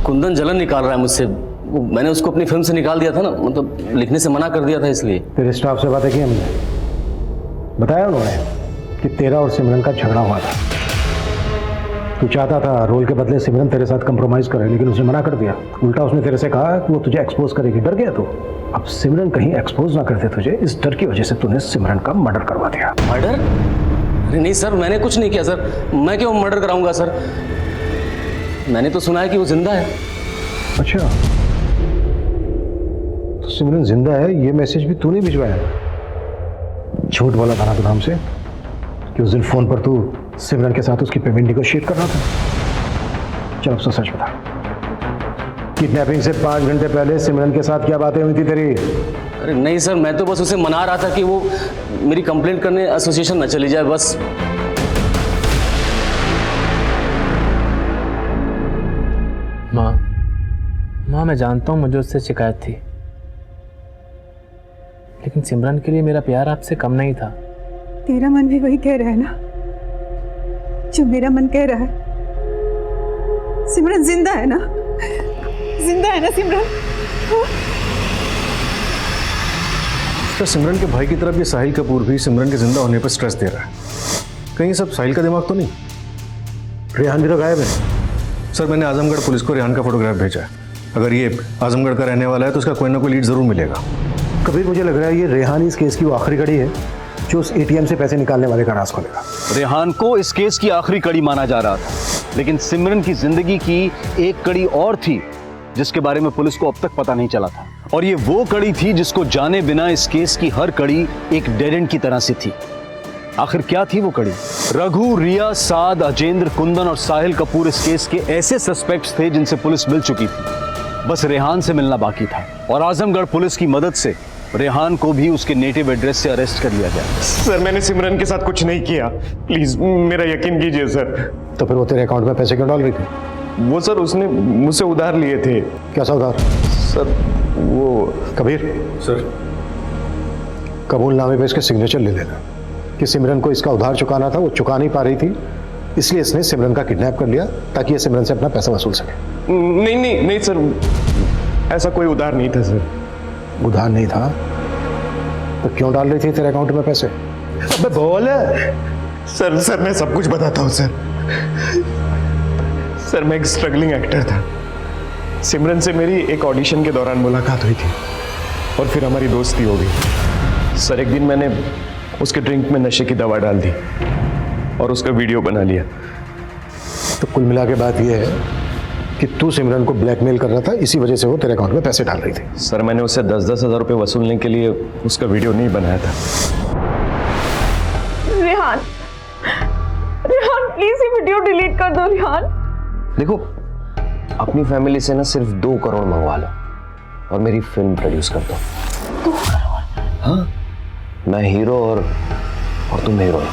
कुंदन जलन निकाल रहा है मुझसे। मैंने उसको अपनी फिल्म से निकाल दिया था ना, मतलब लिखने से मना कर दिया था इसलिए। तेरे स्टाफ से बातें की हमने, बताया उन्होंने कि तेरा और सिमरन का झगड़ा हुआ था। तू चाहता था रोल के बदले सिमरन तेरे साथ कंप्रोमाइज करे, लेकिन उसने मना कर दिया। उल्टा उसने तेरे से कहा कि वो तुझे एक्सपोज करेगी। डर गया तू। अब सिमरन कहीं एक्सपोज ना कर दे तुझे, इस डर की वजह से तूने सिमरन का मर्डर करवा दिया। मर्डर? अरे नहीं सर, मैंने कुछ नहीं किया सर। मैं क्यों मर्डर कराऊंगा सर? मैंने तो सुना है कि वो जिंदा है। अच्छा, तो सिमरन जिंदा है, ये मैसेज भी तूने भिजवाया? झूठ बोला था ना तूने हमसे कि उस दिन फोन पर तू सिमरन के साथ उसकी पेमेंट निगोशिएट कर रहा था। चल अब तो सच बता, किडनैपिंग से 5 घंटे पहले सिमरन के साथ क्या बातें हुई थी तेरी? अरे नहीं सर, मैं तो बस उसे मना रहा था कि वो मेरी कंप्लेंट करने एसोसिएशन न चली जाए, बस। माँ, मैं जानता हूँ मुझे उससे शिकायत थी, लेकिन सिमरन के लिए मेरा प्यार आपसे कम नहीं था। तेरा मन भी वही कह रहा है ना जो मेरा मन कह रहा है। सिमरन जिंदा है ना? जिंदा है ना सिमरन? तो सिमरन के भाई की तरफ ये साहिल कपूर भी सिमरन के जिंदा होने पर स्ट्रेस दे रहा है। कहीं सब साहिल का दिमाग तो नहीं? रेहान भी तो गायब है। सर, मैंने आजमगढ़ पुलिस को रेहान का फोटोग्राफ भेजा है। अगर ये आजमगढ़ का रहने वाला है तो उसका कोई ना कोई लीड जरूर मिलेगा। कबीर, मुझे लग रहा है ये रेहान इस केस की वो आखिरी कड़ी है जो उस एटीएम से पैसे निकालने वाले का राज खोलेगा। रेहान को इस केस की आखिरी कड़ी माना जा रहा था, लेकिन सिमरन की जिंदगी की एक कड़ी और थी जिसके बारे में पुलिस को अब तक पता नहीं चला था, और ये वो कड़ी थी जिसको जाने बिना इस केस की हर कड़ी एक डेड एंड की तरह से थी। आखिर क्या थी वो कड़ी? रघु, रिया, साद, अजेंद्र, कुंदन और साहिल कपूर इस केस के ऐसे सस्पेक्ट्स थे जिनसे पुलिस मिल चुकी थी। बस रेहान से मिलना बाकी था, और आजमगढ़ पुलिस की मदद से रेहान को भी उसके नेटिव एड्रेस से अरेस्ट कर लिया गया। सर मैंने सिमरन के साथ कुछ नहीं किया, प्लीज मेरा यकीन कीजिए सर। तो फिर वो तेरे अकाउंट में पैसे क्यों डाल रही थी? वो सर उसने मुझसे उधार लिए थे। कैसा उधार? सर वो कबीर सर कबूलनामे पे इसके सिग्नेचर ले लेना कि सिमरन को इसका उधार चुकाना था, वो चुका नहीं पा रही थी, इसलिए इसने सिमरन का किडनैप कर लिया ताकि ये सिमरन से अपना पैसा वसूल सके। नहीं सर, ऐसा कोई उधार नहीं था सर। उधार नहीं था तो क्यों डाल रही थी तेरे अकाउंट में पैसे? अबे बोल। सर मैं सब कुछ बताता हूँ सर। सर मैं एक स्ट्रगलिंग एक्टर था। सिमरन से मेरी एक ऑडिशन के दौरान मुलाकात हुई थी और फिर हमारी दोस्ती हो गई। सर एक दिन मैंने उसके ड्रिंक में नशे की दवा डाल दी और उसका वीडियो बना लिया। तो कुल मिला के बात यह है कि तू सिमरन को ब्लैकमेल कर रहा था, इसी वजह से वो तेरे अकाउंट में पैसे डाल रही थी। सर मैंने उससे 10-10 हज़ार रुपये वसूलने के लिए उसका वीडियो नहीं बनाया था। रेहान, रेहान प्लीज ये वीडियो डिलीट कर दो रेहान। देखो अपनी फैमिली से ना सिर्फ 2 करोड़ मंगवा लो और मेरी फिल्म प्रोड्यूस कर दो। 2 करोड़? हाँ, मैं हीरो और तुम हीरोइन,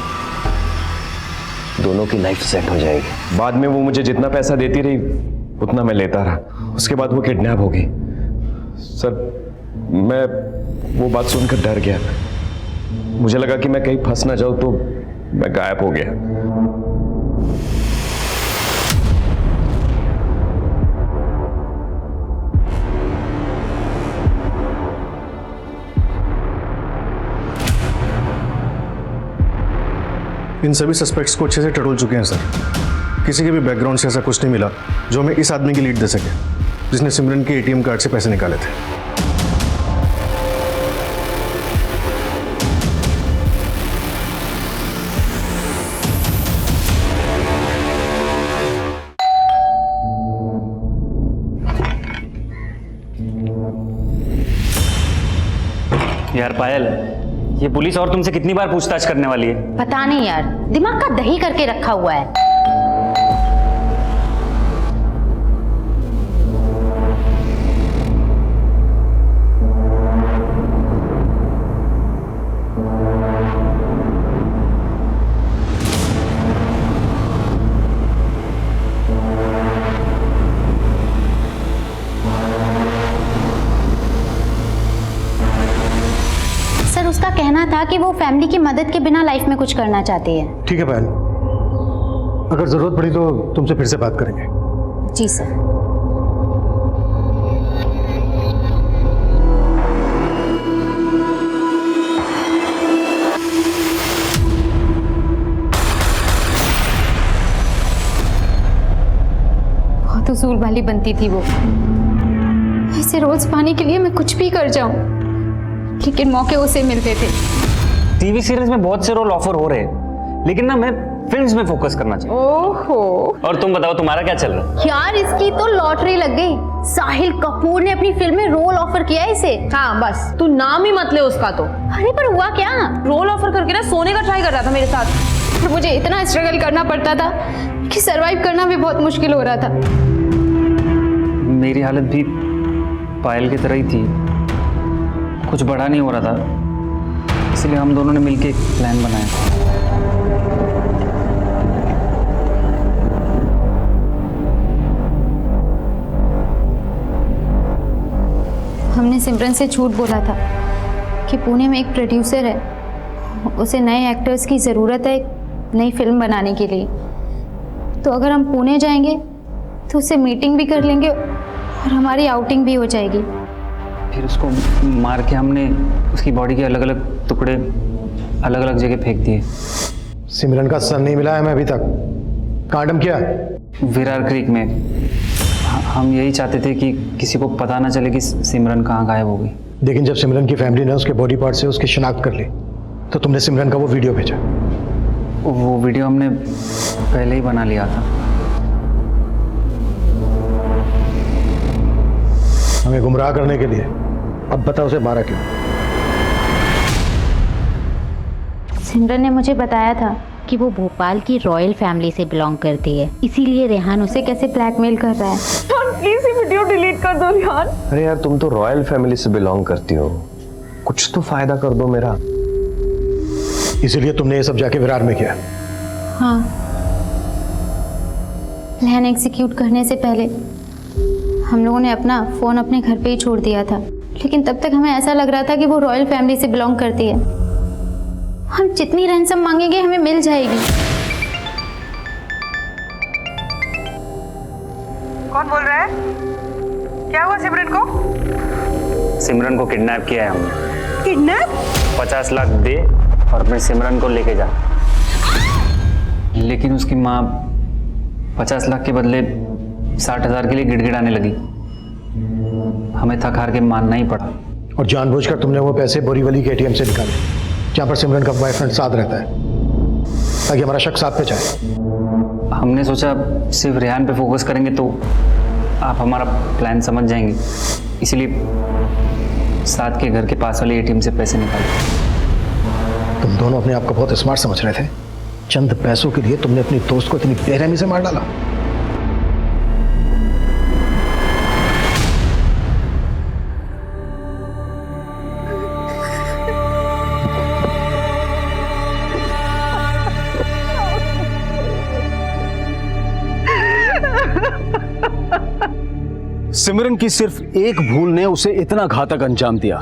दोनों की लाइफ सेट हो जाएगी। बाद में वो मुझे जितना पैसा देती रही उतना मैं लेता रहा। उसके बाद वो किडनैप हो गई। सर मैं वो बात सुनकर डर गया। मुझे लगा कि मैं कहीं फंस ना जाऊं तो मैं गायब हो गया। इन सभी सस्पेक्ट्स को अच्छे से टटोल चुके हैं सर। किसी के भी बैकग्राउंड से ऐसा कुछ नहीं मिला जो हमें इस आदमी की लीड दे सके जिसने सिमरन के एटीएम कार्ड से पैसे निकाले थे। यार पायल, ये पुलिस और तुमसे कितनी बार पूछताछ करने वाली है? पता नहीं यार, दिमाग का दही करके रखा हुआ है। उसका कहना था कि वो फैमिली की मदद के बिना लाइफ में कुछ करना चाहती है। ठीक है पायल, अगर जरूरत पड़ी तो तुमसे फिर से बात करेंगे। जी सर। बहुत उसूल वाली बनती थी वो। ऐसे रोज पाने के लिए मैं कुछ भी कर जाऊं, लेकिन मौके उसे मिलते थे। टीवी सीरीज में बहुत से रोल ऑफर हो रहे हैं, लेकिन ना मैं फिल्म्स में फोकस करना चाहता हूं। ओहो। और तुम बताओ तुम्हारा क्या चल रहा है? यार इसकी तो लॉटरी लग गई। साहिल कपूर ने अपनी फिल्म में रोल ऑफर किया है इसे। हाँ बस तू नाम ही मत ले उसका तो। अरे पर हुआ क्या? रोल ऑफर करके ना सोने का ट्राई कर रहा था मेरे साथ। और मुझे इतना स्ट्रगल करना पड़ता था कि सरवाइव करना भी बहुत मुश्किल हो रहा था। मेरी हालत भी पायल की तरह ही थी, कुछ बड़ा नहीं हो रहा था, इसलिए हम दोनों ने मिलकर एक प्लान बनाया। हमने सिमरन से झूठ बोला था कि पुणे में एक प्रोड्यूसर है, उसे नए एक्टर्स की ज़रूरत है एक नई फिल्म बनाने के लिए। तो अगर हम पुणे जाएंगे तो उससे मीटिंग भी कर लेंगे और हमारी आउटिंग भी हो जाएगी। फिर उसको मार के हमने उसकी बॉडी के अलग अलग टुकड़े अलग अलग जगह फेंक दिए। सिमरन का सर नहीं मिला है मैं अभी तक। कांडम क्या? विरार क्रीक में। हम यही चाहते थे कि किसी को पता ना चले कि सिमरन कहाँ गायब हो गई। लेकिन जब सिमरन की फैमिली ने उसके बॉडी पार्ट से उसकी शिनाख्त कर ली तो तुमने सिमरन का वो वीडियो भेजा। वो वीडियो हमने पहले ही बना लिया था। हमें गुमराह करने के लिए। अब बता उसे मारा क्यों? सिमरन ने मुझे बताया था कि वो भोपाल की रॉयल फैमिली से बिलोंग करती है, इसीलिए रेहान उसे कैसे ब्लैकमेल कर रहा है। प्लीज ये वीडियो डिलीट कर दो रेहान। अरे यार तुम तो रॉयल फैमिली से बिलोंग करती हो, कुछ तो फायदा कर दो मेरा। इसीलिए तुमने ये सब जाके विरार में किया? हाँ, प्लान एग्जीक्यूट करने से पहले हम लोगों ने अपना फ़ोन अपने घर पे ही छोड़ दिया था, लेकिन तब तक हमें ऐसा लग रहा था कि वो रॉयल फैमिली से बिलोंग करती है। हम जितनी रैंसम मांगेंगे हमें मिल जाएगी। कौन बोल रहा है? क्या हुआ सिमरन को? सिमरन को किडनैप किया है हमने। किडनैप? 50 लाख दे और अपने सिमरन को लेके जा। लेकिन उसकी माँ 50 लाख के बदले 60,000 के लिए गिड़गिड़ाने लगी। हमें थक हार के मानना ही पड़ा। और जानबूझकर तुमने वो पैसे बोरीवली के एटीएम से निकाले, जहाँ पर सिमरन का बॉयफ्रेंड साथ रहता है, ताकि हमारा शक साथ पे जाए। हमने सोचा सिर्फ रेहान पे फोकस करेंगे तो आप हमारा प्लान समझ जाएंगे, इसलिए साथ के घर के पास वाले एटीएम से पैसे निकाले। तुम दोनों अपने आप को बहुत स्मार्ट समझ रहे थे। चंद पैसों के लिए तुमने अपनी दोस्त को इतनी बेरहमी से मार डाला। सिमरन की सिर्फ एक भूल ने उसे इतना घातक अंजाम दिया।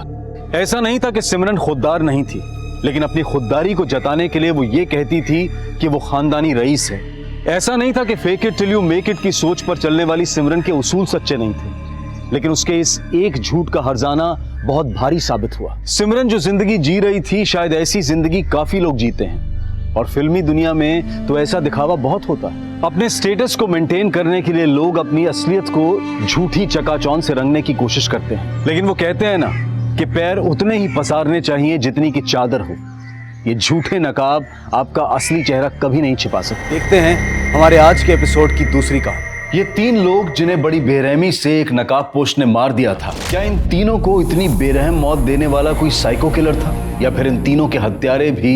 ऐसा नहीं था कि सिमरन खुददार नहीं थी, लेकिन अपनी खुददारी को जताने के लिए वो ये कहती थी कि वो खानदानी रईस है। ऐसा नहीं था कि fake it till you make it की सोच पर चलने वाली सिमरन के उसूल सच्चे नहीं थे, लेकिन उसके इस एक झूठ का हर्जाना बहुत भारी साबित हुआ। सिमरन जो जिंदगी जी रही थी, शायद ऐसी जिंदगी काफी लोग जीते हैं, और फिल्मी दुनिया में तो ऐसा दिखावा बहुत होता है। अपने स्टेटस को मेंटेन करने के लिए लोग अपनी असलियत को झूठी चकाचौंध से रंगने की कोशिश करते हैं, लेकिन वो कहते हैं ना कि पैर उतने ही पसारने चाहिए जितनी की चादर हो। ये झूठे नकाब आपका असली चेहरा कभी नहीं छिपा सकते। देखते हैं हमारे आज के एपिसोड की दूसरी कहानी। ये 3 लोग जिन्हें बड़ी बेरहमी से एक नकाब पोश ने मार दिया था, क्या इन तीनों को इतनी बेरहम मौत देने वाला कोई साइको किलर था, या फिर इन तीनों के हत्यारे भी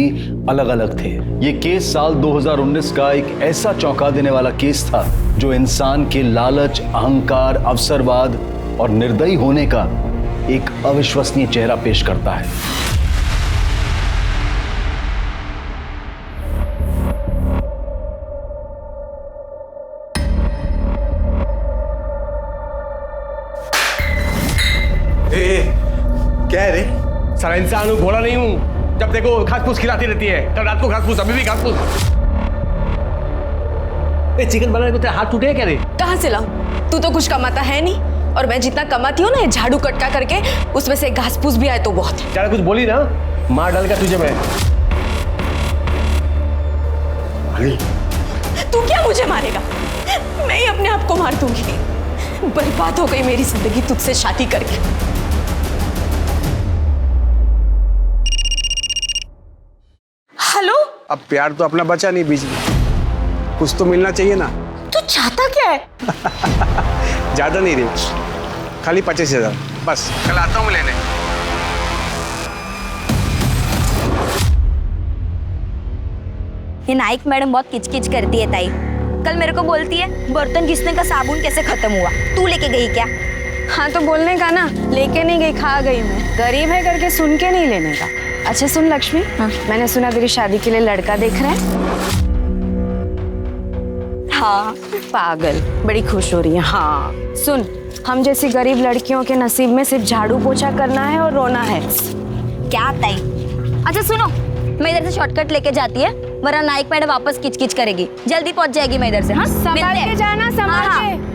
अलग अलग थे? ये केस साल 2019 का एक ऐसा चौंका देने वाला केस था जो इंसान के लालच, अहंकार, अवसरवाद और निर्दयी होने का एक अविश्वसनीय चेहरा पेश करता है। क्या है रे? सारा इंसान हूँ, घोड़ा नहीं हूँ। जब देखो घास फूस खिलाती रहती है, कल रात को घास फूस, अभी भी घास फूस। चिकन बनाने को तेरे हाथ टूटे क्या रे? कहाँ से लाऊं? तू तो कुछ कमाता है नहीं, और मैं जितना कमाती हूँ ना, ये झाड़ू कटका करके, उसमें से घास फूस भी आए तो बहुत है। ज्यादा कुछ बोली ना, मार डालकर तुझे मैं। तू क्या मुझे मारेगा? मैं ही अपने आप को मार दूंगी। बर्बाद हो गई मेरी जिंदगी तुझसे शादी करके। हेलो? अब प्यार तो अपना बचा नहीं बीच में, कुछ तो मिलना चाहिए ना। तू चाहता क्या है? ज्यादा नहीं रे, खाली 25,000 बस। कल आता हूँ लेने। ये नाइक मैडम बहुत किचकिच करती है ताई। कल मेरे को बोलती है बर्तन घिसने का साबुन कैसे खत्म हुआ, तू लेके गई क्या? हाँ तो बोलने का ना, लेके नहीं गई, खा गई मैं। गरीब है करके सुन के नहीं लेने का। अच्छा सुन लक्ष्मी, हाँ? मैंने सुना तेरी शादी के लिए लड़का देख रहे हैं। हाँ पागल, बड़ी खुश हो रही है। हाँ सुन, हम जैसी गरीब लड़कियों के नसीब में सिर्फ झाड़ू पोछा करना है और रोना है। क्या ताई? अच्छा सुनो, मैं इधर से शॉर्टकट लेके जाती है, वरना नाइक मैडम वापस किचकिच करेगी। जल्दी पहुंच जाएगी मैं इधर से। हाँ संभाल के जाना, संभाल के।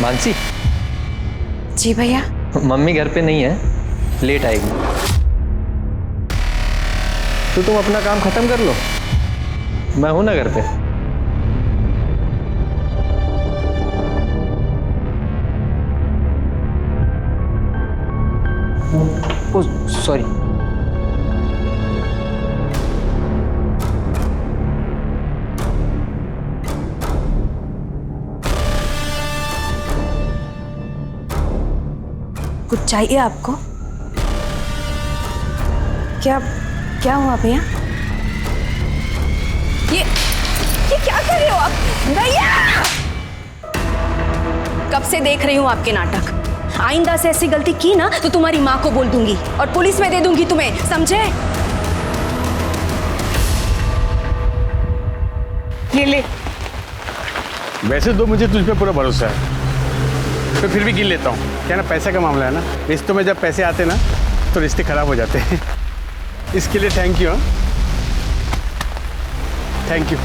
मानसी। जी भैया। मम्मी घर पे नहीं है, लेट आएगी। तो तुम अपना काम खत्म कर लो, मैं हूं ना घर पे। Oh sorry. कुछ चाहिए आपको? क्या क्या हुआ भैया? ये क्या कर रहे हो आप भैया? कब से देख रही हूँ आपके नाटक। आइंदा से ऐसी गलती की ना तो तुम्हारी माँ को बोल दूंगी और पुलिस में दे दूंगी तुम्हें, समझे? ये ले। वैसे तो मुझे तुझ पे पूरा भरोसा है, तो फिर भी गिन लेता हूँ। क्या ना, पैसे का मामला है ना, रिश्तों में जब पैसे आते ना तो रिश्ते खराब हो जाते हैं। इसके लिए thank you. Thank you.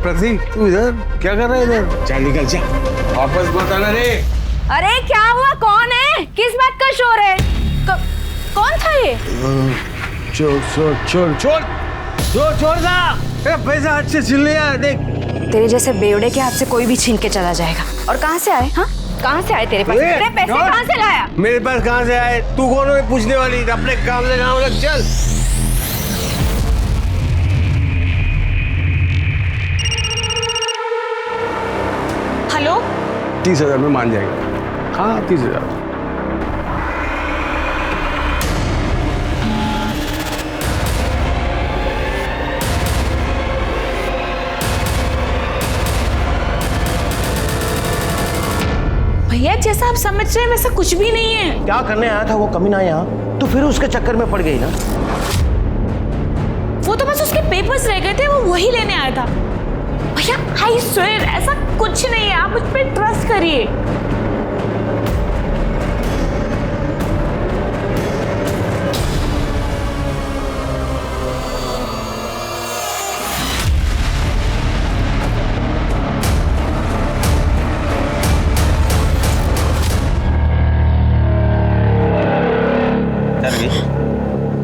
Prateek, तू इधर क्या कर रहा है? इधर चल, निकल जा, वापस मत आना रे। अरे क्या हुआ? कौन है? किस बात का शोर है? कौन था ये? चोर चोर चोर चोर चोर चोर था। पैसा हाथ से छीन लिया। देख, तेरे जैसे बेवड़े के हाथ से कोई भी छीन के चला जाएगा। और कहाँ से आए? हाँ, कहाँ से आए तेरे पास? तेरे पैसे कहाँ से लाया? मेरे पास कहाँ से आए? तू कौन है पूछने वाली? अपने काम से काम लग, चल। हेलो? 30,000 में मान जाएगा। हाँ, 30,000। भैया जैसा आप समझ रहे हैं वैसा कुछ भी नहीं है। क्या करने आया था वो कमीना यहाँ? तो फिर उसके चक्कर में पड़ गई ना। वो तो बस उसके पेपर्स रह गए थे, वो वही लेने आया था। भैया आई स्वेयर ऐसा कुछ नहीं है, आप मुझ पर ट्रस्ट करिए।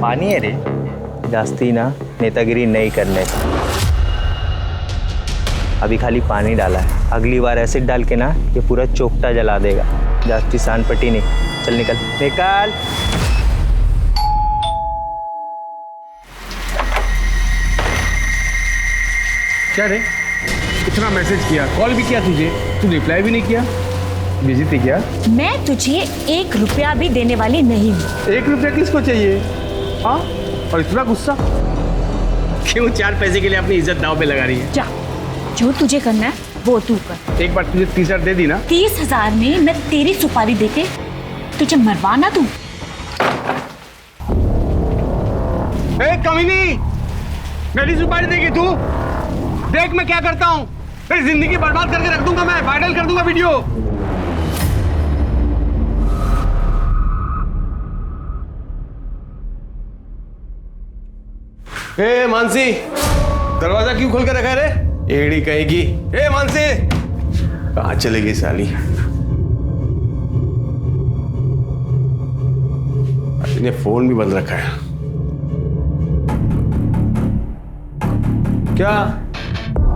पानी है रे, जास्ती ना नेतागिरी नहीं करने का। अभी खाली पानी डाला है, अगली बार एसिड डाल के ना ये पूरा चोकटा जला देगा। जास्ती सान पट्टी नहीं। चल निकल निकल। क्या रे, इतना मैसेज किया, कॉल भी किया तुझे, तू रिप्लाई भी नहीं किया। बिजी थी क्या? मैं तुझे 1 रुपया भी देने वाली नहीं हूँ। 1 रुपया किसको चाहिए? हाँ, और इतना गुस्सा क्यों? 4 पैसे के लिए अपनी इज्जत दांव पे लगा रही है। जा, जो तुझे करना है वो तू कर। एक बार तुझे 30,000 दे दी ना। 30,000 में मैं तेरी सुपारी देके तुझे मरवाना दूं? ए कमीनी, मेरी सुपारी देगी तू? देख मैं क्या करता हूँ, मेरी जिंदगी बर्बाद करके रख दूंगा, मैं वायरल कर दूंगा वीडियो। ए मानसी, दरवाजा क्यों खोल के रखा है रे? एड़ी कहेगी। ए मानसी, कहाँ चलेगी साली? इन्हें फोन भी बंद रखा है। क्या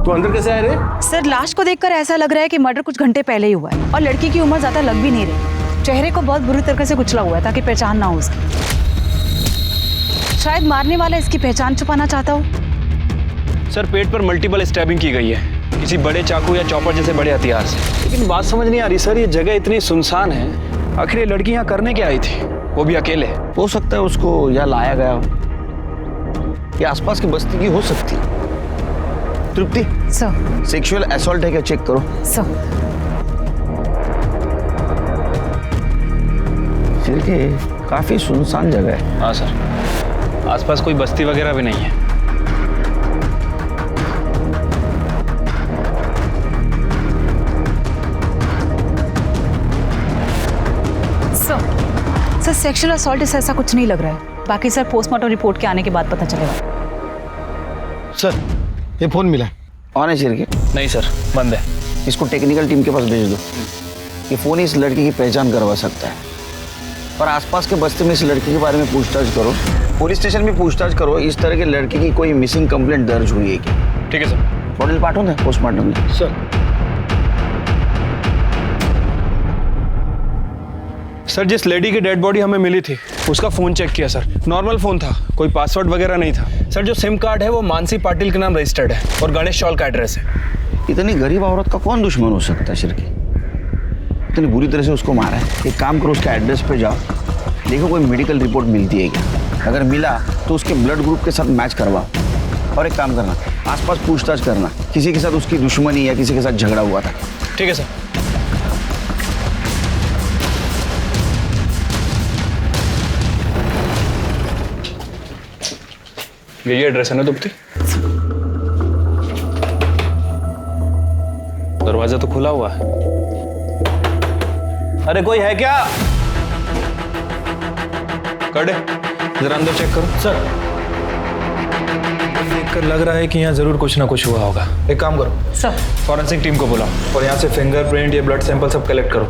तू अंदर कैसे आया रे? सर, लाश को देखकर ऐसा लग रहा है कि मर्डर कुछ घंटे पहले ही हुआ है और लड़की की उम्र ज्यादा लग भी नहीं रही। चेहरे को बहुत बुरी तरीके से कुचला हुआ है ताकि पहचान ना हो उसकी। शायद मारने वाला इसकी पहचान छुपाना चाहता हो। सर, पेट पर मल्टीपल स्टैबिंग की गई है, किसी बड़े चाकू या चॉपर जैसे बड़े हथियार से। लेकिन बात समझ नहीं आ रही सर, ये जगह इतनी सुनसान है, आखिर ये लड़की यहाँ करने क्या आई थी, वो भी अकेले? हो सकता है उसको यहाँ लाया गया हो, ये आसपास की बस्ती की हो सकती है। तृप्ति सर, सेक्सुअल असॉल्ट है क्या, चेक करो। सर, काफी सुनसान जगह है। हाँ सर, आसपास कोई बस्ती वगैरह भी नहीं है। सर सेक्सुअल असॉल्ट से ऐसा कुछ नहीं लग रहा है। बाकी सर पोस्टमार्टम रिपोर्ट के आने के बाद पता चलेगा। सर, ये फोन मिला है, ऑन है शेर के? नहीं सर, बंद है। इसको टेक्निकल टीम के पास भेज दो। ये फोन इस लड़की की पहचान करवा सकता है। और आसपास के बस्ती में इस लड़की के बारे में पूछताछ करो, पुलिस स्टेशन में पूछताछ करो, इस तरह के लड़की की कोई मिसिंग कंप्लेंट दर्ज हुई है क्या? ठीक है सर। बॉडील पाठो ना पोस्टमार्टम में। सर, जिस लेडी की डेड बॉडी हमें मिली थी उसका फ़ोन चेक किया सर, नॉर्मल फ़ोन था, कोई पासवर्ड वगैरह नहीं था। सर, जो सिम कार्ड है वो मानसी पाटिल के नाम रजिस्टर्ड है और गणेश चौल का एड्रेस है। इतनी गरीब औरत का कौन दुश्मन हो सकता है शिरके? इतनी बुरी तरह से उसको मारा है। एक काम करो, उसके एड्रेस पे जाओ, देखो कोई मेडिकल रिपोर्ट मिलती है क्या। अगर मिला तो उसके ब्लड ग्रुप के साथ मैच करवाओ। और एक काम करना, आसपास पूछताछ करना, किसी के साथ उसकी दुश्मनी या किसी के साथ झगड़ा हुआ था। ठीक है सर। यही एड्रेस है ना दुप्ती? दरवाजा तो खुला हुआ है। अरे कोई है क्या? कड़े जरा अंदर चेक करो। सर, देखकर लग रहा है कि यहाँ जरूर कुछ ना कुछ हुआ होगा। एक काम करो सर, फॉरेंसिक टीम को बुलाओ और यहाँ से फिंगरप्रिंट या ब्लड सैंपल सब कलेक्ट करो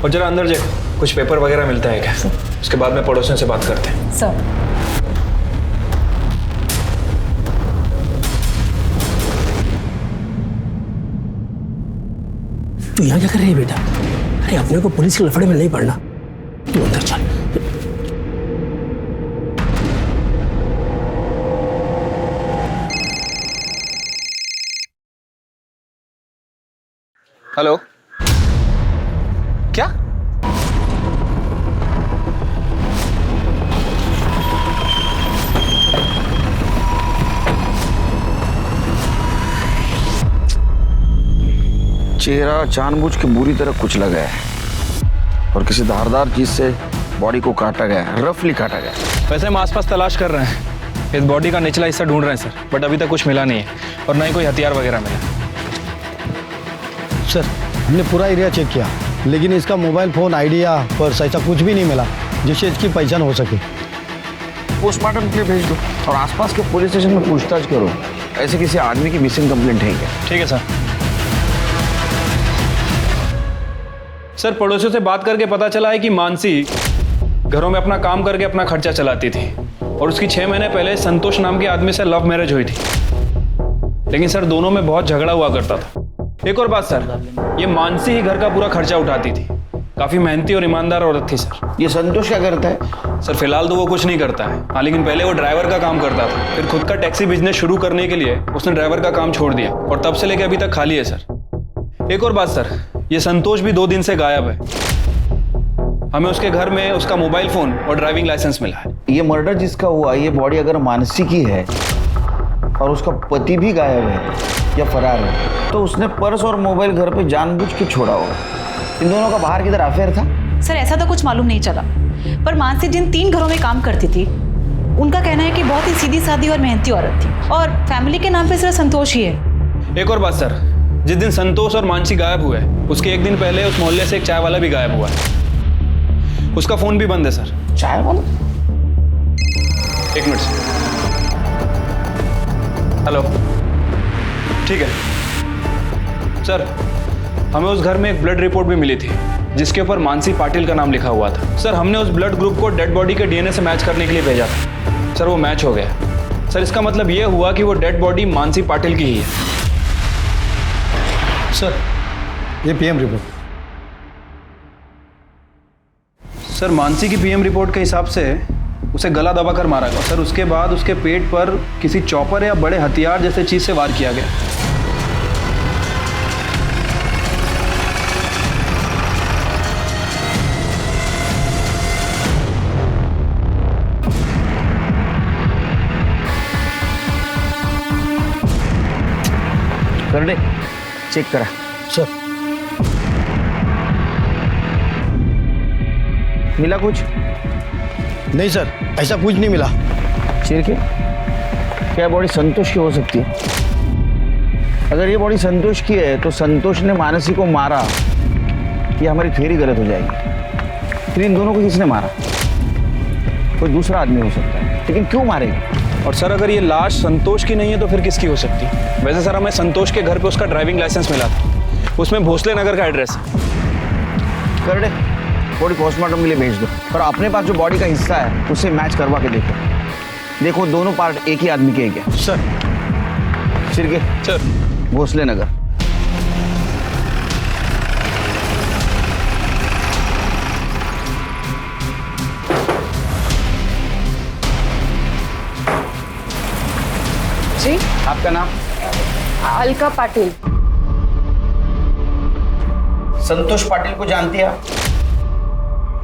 और जरा अंदर देखो कुछ पेपर वगैरह मिलता है क्या। उसके बाद में पड़ोसियों से बात करते हैं। सर। तू यहाँ क्या कर रही है बेटा? अरे अपने को पुलिस के लफड़े में नहीं पड़ना, तू अंदर चल। हेलो, क्या? चेहरा जानबूझ के बुरी तरह कुचला गया है और किसी धारदार चीज से बॉडी को काटा गया है, रफली काटा गया है। वैसे हम आसपास तलाश कर रहे हैं, इस बॉडी का निचला हिस्सा ढूंढ रहे हैं सर, बट अभी तक कुछ मिला नहीं है और ना ही कोई हथियार वगैरह मिला। सर, हमने पूरा एरिया चेक किया लेकिन इसका मोबाइल फ़ोन, आईडी या पर्स ऐसा कुछ भी नहीं मिला जिससे इसकी पहचान हो सके। पोस्टमार्टम के लिए भेज दो और आसपास के पुलिस स्टेशन में पूछताछ करो, ऐसे किसी आदमी की मिसिंग कंप्लेंट है क्या। ठीक है सर। सर, पड़ोसियों से बात करके पता चला है कि मानसी घरों में अपना काम करके अपना खर्चा चलाती थी और उसकी 6 महीने पहले संतोष नाम के आदमी से लव मैरिज हुई थी। लेकिन सर दोनों में बहुत झगड़ा हुआ करता था। एक और बात सर, ये मानसी ही घर का पूरा खर्चा उठाती थी। काफी मेहनती और ईमानदार औरत थी सर। ये संतोष क्या करता है? सर फिलहाल तो वो कुछ नहीं करता है, हाँ, लेकिन पहले वो ड्राइवर का काम करता था। फिर खुद का टैक्सी बिजनेस शुरू करने के लिए उसने ड्राइवर का काम छोड़ दिया और तब से लेकर अभी तक खाली है सर। एक और बात सर, ये संतोष भी 2 दिन से गायब है। हमें उसके घर में उसका मोबाइल फोन और ड्राइविंग लाइसेंस मिला है। ये मर्डर जिसका हुआ, ये बॉडी अगर मानसी की है और उसका पति भी गायब है या फरार है, तो उसने पर्स और मोबाइल घर पे जानबूझ के छोड़ा होगा। इन दोनों का बाहर किधर अफेयर था? सर ऐसा तो कुछ मालूम नहीं चला, पर मानसी जिन 3 घरों में काम करती थी उनका कहना है कि बहुत ही सीधी सादी और मेहनती औरत थी और फैमिली के नाम पे सिर्फ संतोष ही है। एक और बात सर, जिस दिन संतोष और मानसी गायब हुए उसके 1 दिन पहले उस मोहल्ले से एक चाय वाला भी गायब हुआ है। उसका फोन भी बंद है सर। चाय वाला? 1 मिनट सर। हेलो, ठीक है सर, हमें उस घर में एक ब्लड रिपोर्ट भी मिली थी जिसके ऊपर मानसी पाटिल का नाम लिखा हुआ था। सर हमने उस ब्लड ग्रुप को डेड बॉडी के डीएनए से मैच करने के लिए भेजा था। सर वो मैच हो गया। सर इसका मतलब ये हुआ कि वो डेड बॉडी मानसी पाटिल की ही है। सर, ये पीएम रिपोर्ट। सर मानसी की पीएम रिपोर्ट के हिसाब से उसे गला दबाकर मारा गया। सर उसके बाद उसके पेट पर किसी चॉपर या बड़े हथियार जैसे चीज से वार किया गया। कर दे, चेक करा। सर, मिला कुछ? नहीं सर, ऐसा कुछ नहीं मिला। चिरके, क्या बॉडी संतोष की हो सकती है? अगर ये बॉडी संतोष की है तो संतोष ने मानसी को मारा, ये हमारी थ्योरी गलत हो जाएगी। फिर इन दोनों को किसने मारा? कोई दूसरा आदमी हो सकता है, लेकिन क्यों मारेगा? और सर अगर ये लाश संतोष की नहीं है तो फिर किसकी हो सकती है? वैसे सर हमें संतोष के घर पे उसका ड्राइविंग लाइसेंस मिला था, उसमें भोसले नगर का एड्रेस है। कर दे, बॉडी पोस्टमार्टम के लिए भेज दो और अपने पास जो बॉडी का हिस्सा है उसे मैच करवा के देखो दोनों पार्ट एक ही आदमी के हैं क्या? सर। सिरके सर, भोसले नगर। जी, आपका नाम? अलका पाटिल। संतोष पाटिल को जानती है आप?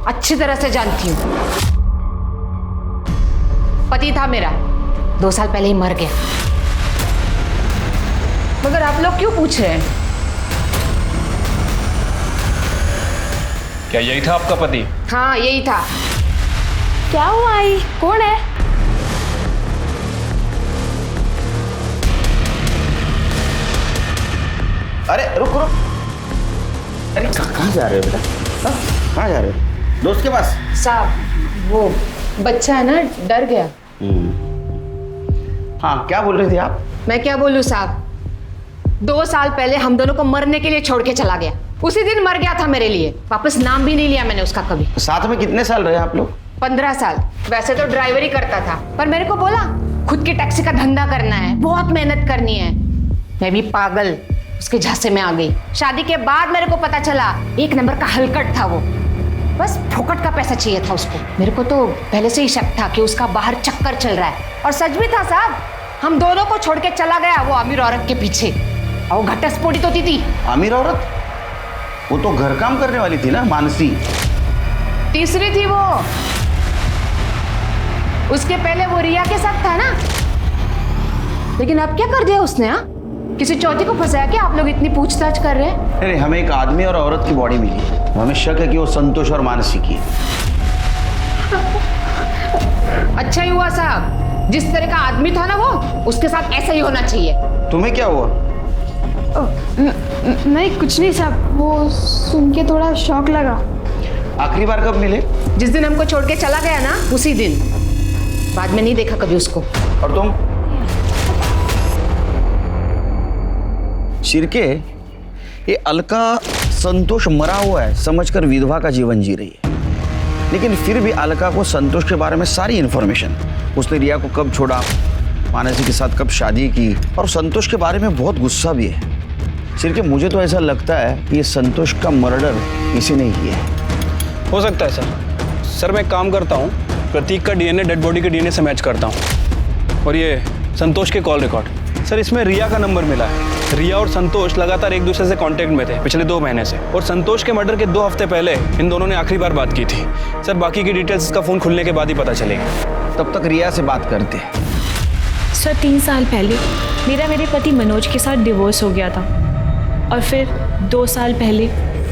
अच्छी तरह से जानती हूँ। पति था मेरा, 2 साल पहले ही मर गया। मगर आप लोग क्यों पूछ रहे हैं? क्या यही था आपका पति? हाँ यही था। क्या हुआ आई? कौन है? अरे रुक रुक, अरे कहाँ जा रहे हो बेटा? कहाँ जा रहे हो? दोस्त के पास? साहब वो बच्चा है ना, डर गया। हाँ क्या बोल रहे थे आप? मैं क्या बोलूं साहब, 2 साल पहले हम दोनों को मरने के लिए छोड़ के चला गया। उसी दिन मर गया था मेरे लिए, वापस नाम भी नहीं लिया मैंने उसका कभी। साथ में कितने साल रहे आप लोग? 15 साल। वैसे तो ड्राइवरी करता था, पर मेरे को बोला खुद की टैक्सी का धंधा करना है, बहुत मेहनत करनी है। मैं भी पागल उसके झांसे में आ गई। शादी के बाद मेरे को पता चला 1 नंबर का हलकट था वो, बस फोकट का पैसा चाहिए था उसको। मेरे को तो पहले से ही शक था कि उसका बाहर चक्कर चल रहा है, और सच भी था साहब। हम दोनों को छोड़ के चला गया वो अमीर औरत के पीछे, और वो घटस्फोटित होती थी। अमीर औरत? वो तो घर काम करने वाली थी ना, मानसी। तीसरी थी वो। उसके पहले वो रिया के साथ था ना, लेकिन अब क्या कर दिया उसने? हाँ, किसी चौथी को फंसाया क्या? आप लोग इतनी पूछताछ कर रहे हैं। अरे हमें एक आदमी और औरत की बॉडी मिली, हमें शक है कि वो संतोष और मानसी की है। अच्छा ही हुआ साहब, जिस तरह का आदमी था ना वो, उसके साथ ऐसा ही होना चाहिए। तुम्हें क्या हुआ? नहीं कुछ नहीं साहब, वो सुन के थोड़ा शौक लगा। आखिरी बार कब मिले? जिस दिन हमको छोड़ के चला गया ना, उसी दिन। बाद में नहीं देखा कभी उसको। और तुम? शिरके, ये अलका संतोष मरा हुआ है समझकर विधवा का जीवन जी रही है, लेकिन फिर भी अलका को संतोष के बारे में सारी इंफॉर्मेशन, उसने रिया को कब छोड़ा, मानसी के साथ कब शादी की, और संतोष के बारे में बहुत गुस्सा भी है। शिरके, मुझे तो ऐसा लगता है कि ये संतोष का मर्डर किसी ने किया है। हो सकता है सर। सर मैं एक काम करता हूँ, प्रतीक का डीएनए डेड बॉडी के डीएनए से मैच करता हूँ, और ये संतोष के कॉल रिकॉर्ड। सर इसमें रिया का नंबर मिला है। रिया और संतोष लगातार एक दूसरे से कांटेक्ट में थे पिछले 2 महीने से, और संतोष के मर्डर के 2 हफ्ते पहले इन दोनों ने आखिरी बार बात की थी। सर बाकी की डिटेल्स इसका फ़ोन खुलने के बाद ही पता चलेगी। तब तक रिया से बात करते हैं। सर 3 साल पहले मेरे पति मनोज के साथ डिवोर्स हो गया था, और फिर 2 साल पहले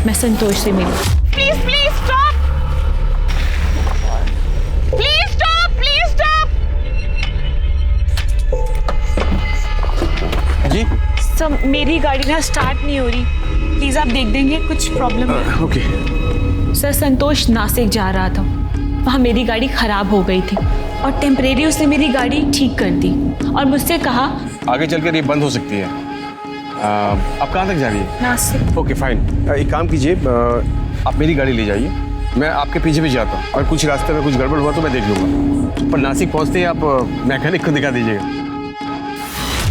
मैं संतोष से मिली। Please please stop, please stop, please stop. जी सर मेरी गाड़ी ना स्टार्ट नहीं हो रही, प्लीज़ आप देख देंगे, कुछ प्रॉब्लम है। ओके। सर संतोष नासिक जा रहा था, वहाँ मेरी गाड़ी ख़राब हो गई थी, और टेम्परेरी उसने मेरी गाड़ी ठीक कर दी, और मुझसे कहा आगे चलकर ये बंद हो सकती है। आप कहाँ तक जा रही है? नासिक। ओके फाइन, एक काम कीजिए, आप मेरी गाड़ी ले जाइए, मैं आपके पीछे भी जाता हूँ, और कुछ रास्ते में कुछ गड़बड़ हुआ तो मैं देख लूँगा। पर नासिक पहुँचते ही आप मैकेनिक को दिखा दीजिएगा।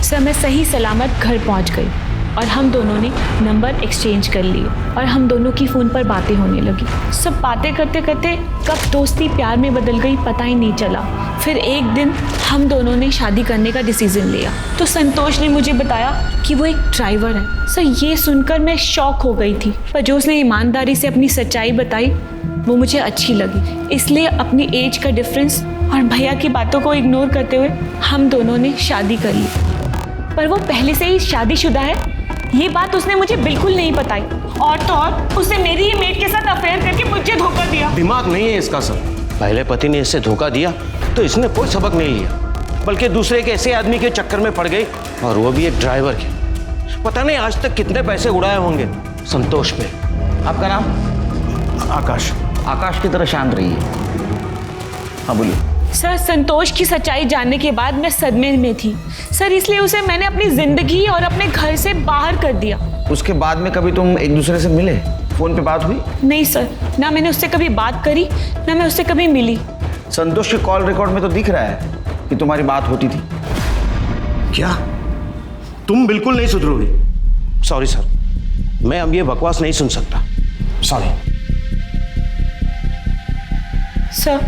सर मैं सही सलामत घर पहुंच गई, और हम दोनों ने नंबर एक्सचेंज कर लिए, और हम दोनों की फ़ोन पर बातें होने लगी। सब बातें करते करते कब दोस्ती प्यार में बदल गई पता ही नहीं चला। फिर एक दिन हम दोनों ने शादी करने का डिसीजन लिया, तो संतोष ने मुझे बताया कि वो एक ड्राइवर है। सर ये सुनकर मैं शॉक हो गई थी, पर जो उसने ईमानदारी से अपनी सच्चाई बताई वो मुझे अच्छी लगी। इसलिए अपनी एज का डिफरेंस और भैया की बातों को इग्नोर करते हुए हम दोनों ने शादी कर ली। पर वो पहले से ही शादीशुदा है, ये बात उसने मुझे बिल्कुल नहीं बताई, और तो और उसने मेरी ही मेड के साथ अफेयर करके मुझे धोखा दिया। दिमाग नहीं है इसका सर। पहले पति ने इससे धोखा दिया तो इसने कोई सबक नहीं लिया, बल्कि दूसरे के ऐसे आदमी के चक्कर में पड़ गई, और वो भी एक ड्राइवर के। पता नहीं आज तक कितने पैसे उड़ाए होंगे संतोष पे। आपका नाम? आकाश। आकाश की तरह शांत रहिए। हाँ बोलिए। सर संतोष की सच्चाई जानने के बाद मैं सदमे में थी सर, इसलिए उसे मैंने अपनी जिंदगी और अपने घर से बाहर कर दिया। उसके बाद में कभी तुम एक दूसरे से मिले? फोन पे बात हुई? नहीं सर, ना मैंने उससे कभी बात करी, ना मैं उससे कभी मिली। संतोष के कॉल रिकॉर्ड में तो दिख रहा है कि तुम्हारी बात होती थी। क्या तुम बिल्कुल नहीं सुधरोगे? सॉरी सर, मैं अब ये बकवास नहीं सुन सकता, सॉरी। सर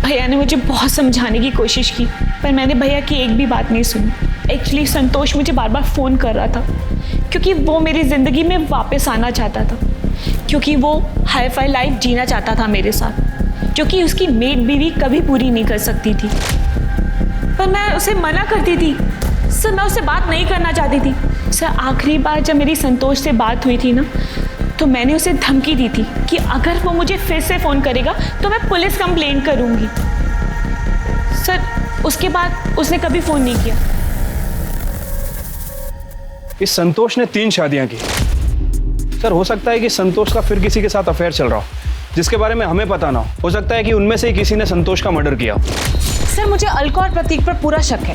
भैया ने मुझे बहुत समझाने की कोशिश की, पर मैंने भैया की एक भी बात नहीं सुनी। एक्चुअली संतोष मुझे बार बार फ़ोन कर रहा था क्योंकि वो मेरी ज़िंदगी में वापस आना चाहता था, क्योंकि वो हाई फाई लाइफ जीना चाहता था मेरे साथ, जो कि उसकी मेड बीवी कभी पूरी नहीं कर सकती थी। पर मैं उसे मना करती थी सर, मैं उससे बात नहीं करना चाहती थी सर। आखिरी बार जब मेरी संतोष से बात हुई थी ना, तो मैंने उसे धमकी दी थी कि अगर वो मुझे फिर से फ़ोन करेगा तो मैं पुलिस कंप्लेंट करूँगी। सर उसके बाद उसने कभी फ़ोन नहीं किया। इस संतोष ने 3 शादियां की। सर हो सकता है कि संतोष का फिर किसी के साथ अफेयर चल रहा हो, जिसके बारे में हमें पता ना हो सकता है कि उनमें से ही किसी ने संतोष का मर्डर किया। सर मुझे अलका और प्रतीक पर पूरा शक है।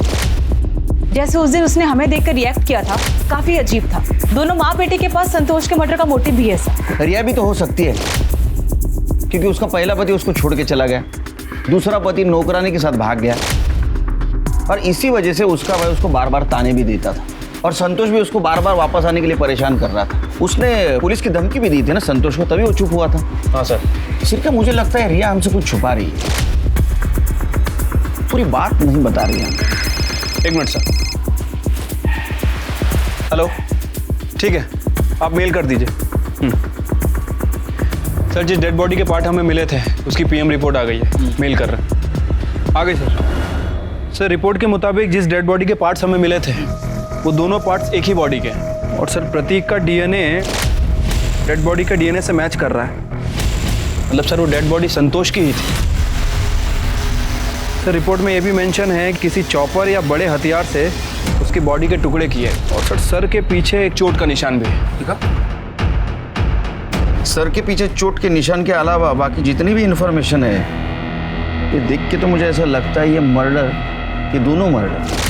जैसे उस दिन उसने हमें देखकर रिएक्ट किया था, काफी अजीब था। दोनों माँ बेटे के पास संतोष के मर्डर का मोटिव भी है सर। रिया भी तो हो सकती है, क्योंकि उसका पहला पति उसको छोड़ के चला गया, दूसरा पति नौकरानी के साथ भाग गया, और इसी वजह से उसका भाई उसको बार बार ताने भी देता था, और संतोष भी उसको बार बार वापस आने के लिए परेशान कर रहा था। उसने पुलिस की धमकी भी दी थी ना संतोष को, तभी वो चुप हुआ था। हाँ सर। सिर्फ मुझे लगता है रिया हमसे कुछ छुपा रही है, पूरी बात नहीं बता रही है। 1 मिनट सर। हेलो, ठीक है, आप मेल कर दीजिए। सर जिस डेड बॉडी के पार्ट हमें मिले थे उसकी पीएम रिपोर्ट आ गई है, मेल कर रहे हैं। आ गई सर। सर रिपोर्ट के मुताबिक जिस डेड बॉडी के पार्ट्स हमें मिले थे वो दोनों पार्ट्स एक ही बॉडी के हैं, और सर प्रतीक का डीएनए डेड बॉडी के डीएनए से मैच कर रहा है। मतलब सर वो डेड बॉडी संतोष की ही थी। सर रिपोर्ट में ये भी मेंशन है कि किसी चॉपर या बड़े हथियार से उसकी बॉडी के टुकड़े किए, और सर के पीछे एक चोट का निशान भी है। ठीक है, सर के पीछे चोट के निशान के अलावा बाकी जितनी भी इंफॉर्मेशन है, ये देख के तो मुझे ऐसा लगता है ये मर्डर, ये दोनों मर्डर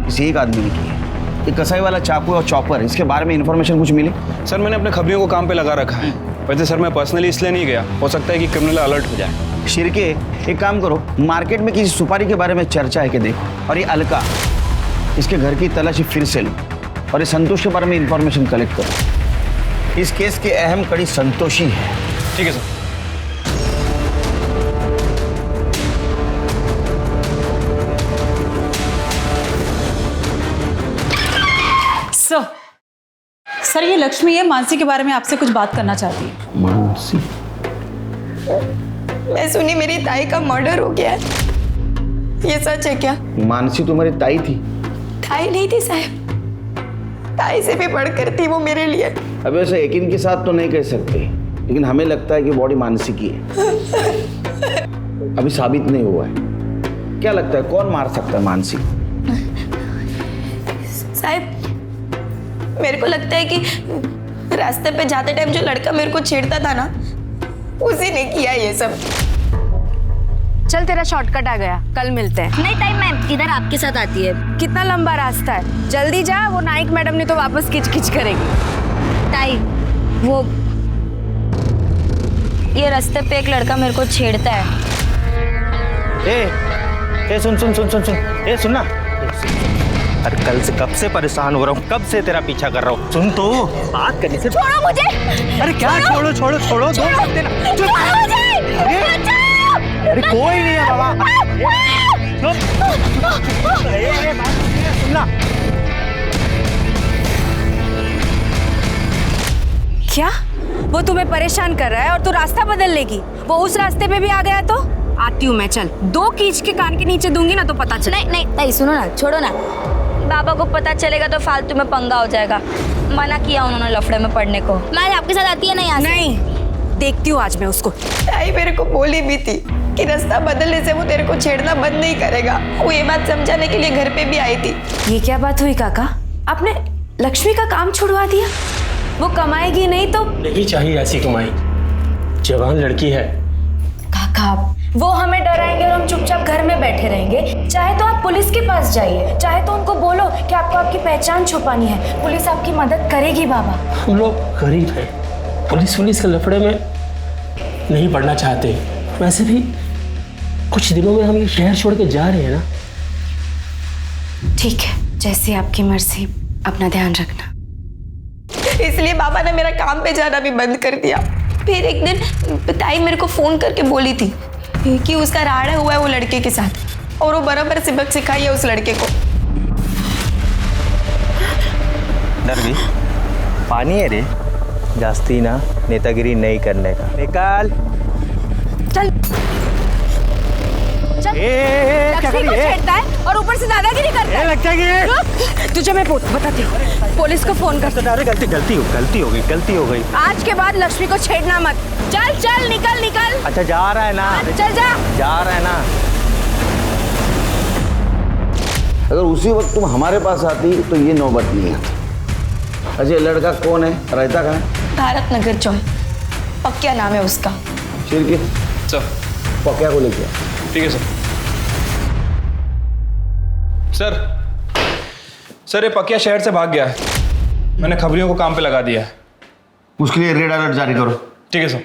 किसी एक आदमी ने किए। ये कसाई वाला चाकू और चॉपर, इसके बारे में इंफॉर्मेशन कुछ मिली? सर मैंने अपने खबरियों को काम पे लगा रखा है। वैसे सर मैं पर्सनली इसलिए नहीं गया, हो सकता है कि क्रिमिनल अलर्ट हो जाए। शिरके, एक काम करो, मार्केट में किसी सुपारी के बारे में चर्चा है कि देखो, और ये अलका, इसके घर की तलाशी फिर से लो, और ये संतोष के बारे में इंफॉर्मेशन कलेक्ट करो। इस केस की अहम कड़ी संतोष ही है। ठीक है सर। सर ये लक्ष्मी है, मानसी के बारे में आपसे कुछ बात करना चाहती है। मानसी? मैं सुनी मेरी ताई का मर्डर हो गया है, ये सच है क्या? मानसी तुम्हारी ताई थी? ताई नहीं थी साहब, ताई से भी बढ़कर थी वो मेरे लिए। अब ऐसे यकीन के साथ तो नहीं कह सकते, लेकिन हमें लगता है कि बॉडी मानसी की है। अभी साबित नहीं हुआ है। क्या लगता है कौन मार सकता है मानसी? साहब मेरे को लगता है कि रास्ते पे जाते टाइम जो लड़का मेरे को छेड़ता था ना, उसी ने किया ये सब। चल तेरा शॉर्टकट आ गया, कल मिलते हैं। नहीं ताई, मैं इधर आपके साथ आती है। कितना लंबा रास्ता है, जल्दी जा, वो नाइक मैडम ने तो वापस किच-किच करेगी। ताई वो ये रास्ते पे एक लड़का मेरे को छेड़ता है। ए सुन सुन सुन सुन सुन, ए सुन ना। अरे कल से कब से परेशान हो रहा हूँ, कब से तेरा पीछा कर रहा हूँ। सुन तो, बात करने से छोड़ो मुझे। अरे क्या छोड़ो छोड़ो छोड़ो, दो मिनट देना। अरे कोई नहीं है बाबा। सुनना क्या वो तुम्हें परेशान कर रहा है और तू रास्ता बदल लेगी? वो उस रास्ते पे भी आ गया तो आती हूँ मैं, चल। 2 कीच के कान के नीचे दूंगी ना तो पता चले। नहीं नहीं ताई सुनो ना, छोड़ो ना, बाबा को पता चलेगा तो फालतू में पंगा हो जाएगा। मना किया उन्होंने लफड़े में पड़ने को। मैं आपके साथ आती है ना यहाँ से? नहीं, देखती हूँ आज मैं उसको। ताई मेरे को बोली भी थी कि रास्ता बदलने से वो तेरे को छेड़ना बंद नहीं करेगा। वो ये बात समझाने के लिए घर पे भी आई थी। ये क्या बात हुई काका, आपने लक्ष्मी का काम छुड़वा दिया? वो कमाएगी नहीं तो? नहीं चाहिए ऐसी कमाई, जवान लड़की है। काका वो हमें डराएंगे और हम चुपचाप घर में बैठे रहेंगे। चाहे तो आप पुलिस के पास जाइए, चाहे तो उनको बोलो कि आपको आपकी पहचान छुपानी है, पुलिस आपकी मदद करेगी। बाबा हम लोग गरीब हैं, पुलिस के लफड़े में नहीं पड़ना चाहते। वैसे भी कुछ दिनों में हम ये शहर छोड़ के जा रहे हैं ना। ठीक है, जैसे आपकी मर्जी, अपना ध्यान रखना। इसलिए बाबा ने मेरा काम पे जाना भी बंद कर दिया। फिर एक दिन ताई मेरे को फोन करके बोली थी कि उसका राड़ा हुआ है वो लड़के के साथ, और वो बराबर सबक सिखाई है उस लड़के को। डर गई? पानी है रे, जास्ती ना नेतागिरी नहीं करने का। निकाल चल चल। लक्ष्मी को छेड़ता है और ऊपर से दादागिरी करता है। लगता है रुक, तुझे मैं बताती हूँ, पुलिस को फोन कर। अरे गलती हो गई। आज के बाद लक्ष्मी को छेड़ना मत। चल चल, निकल निकल। अच्छा जा रहा है ना? चल जा रहा है ना? अगर उसी वक्त तुम हमारे पास आती तो ये नौबत नहीं आती। अजय लड़का कौन है, रहता कहाँ है? भारत नगर चौक, पक्या नाम है उसका। शिरकी सर पक्या को लेके ठीक है सर ये पक्या शहर से भाग गया है। मैंने खबरियों को काम पे लगा दिया है। उसके लिए रेड अलर्ट जारी करो। ठीक है सर।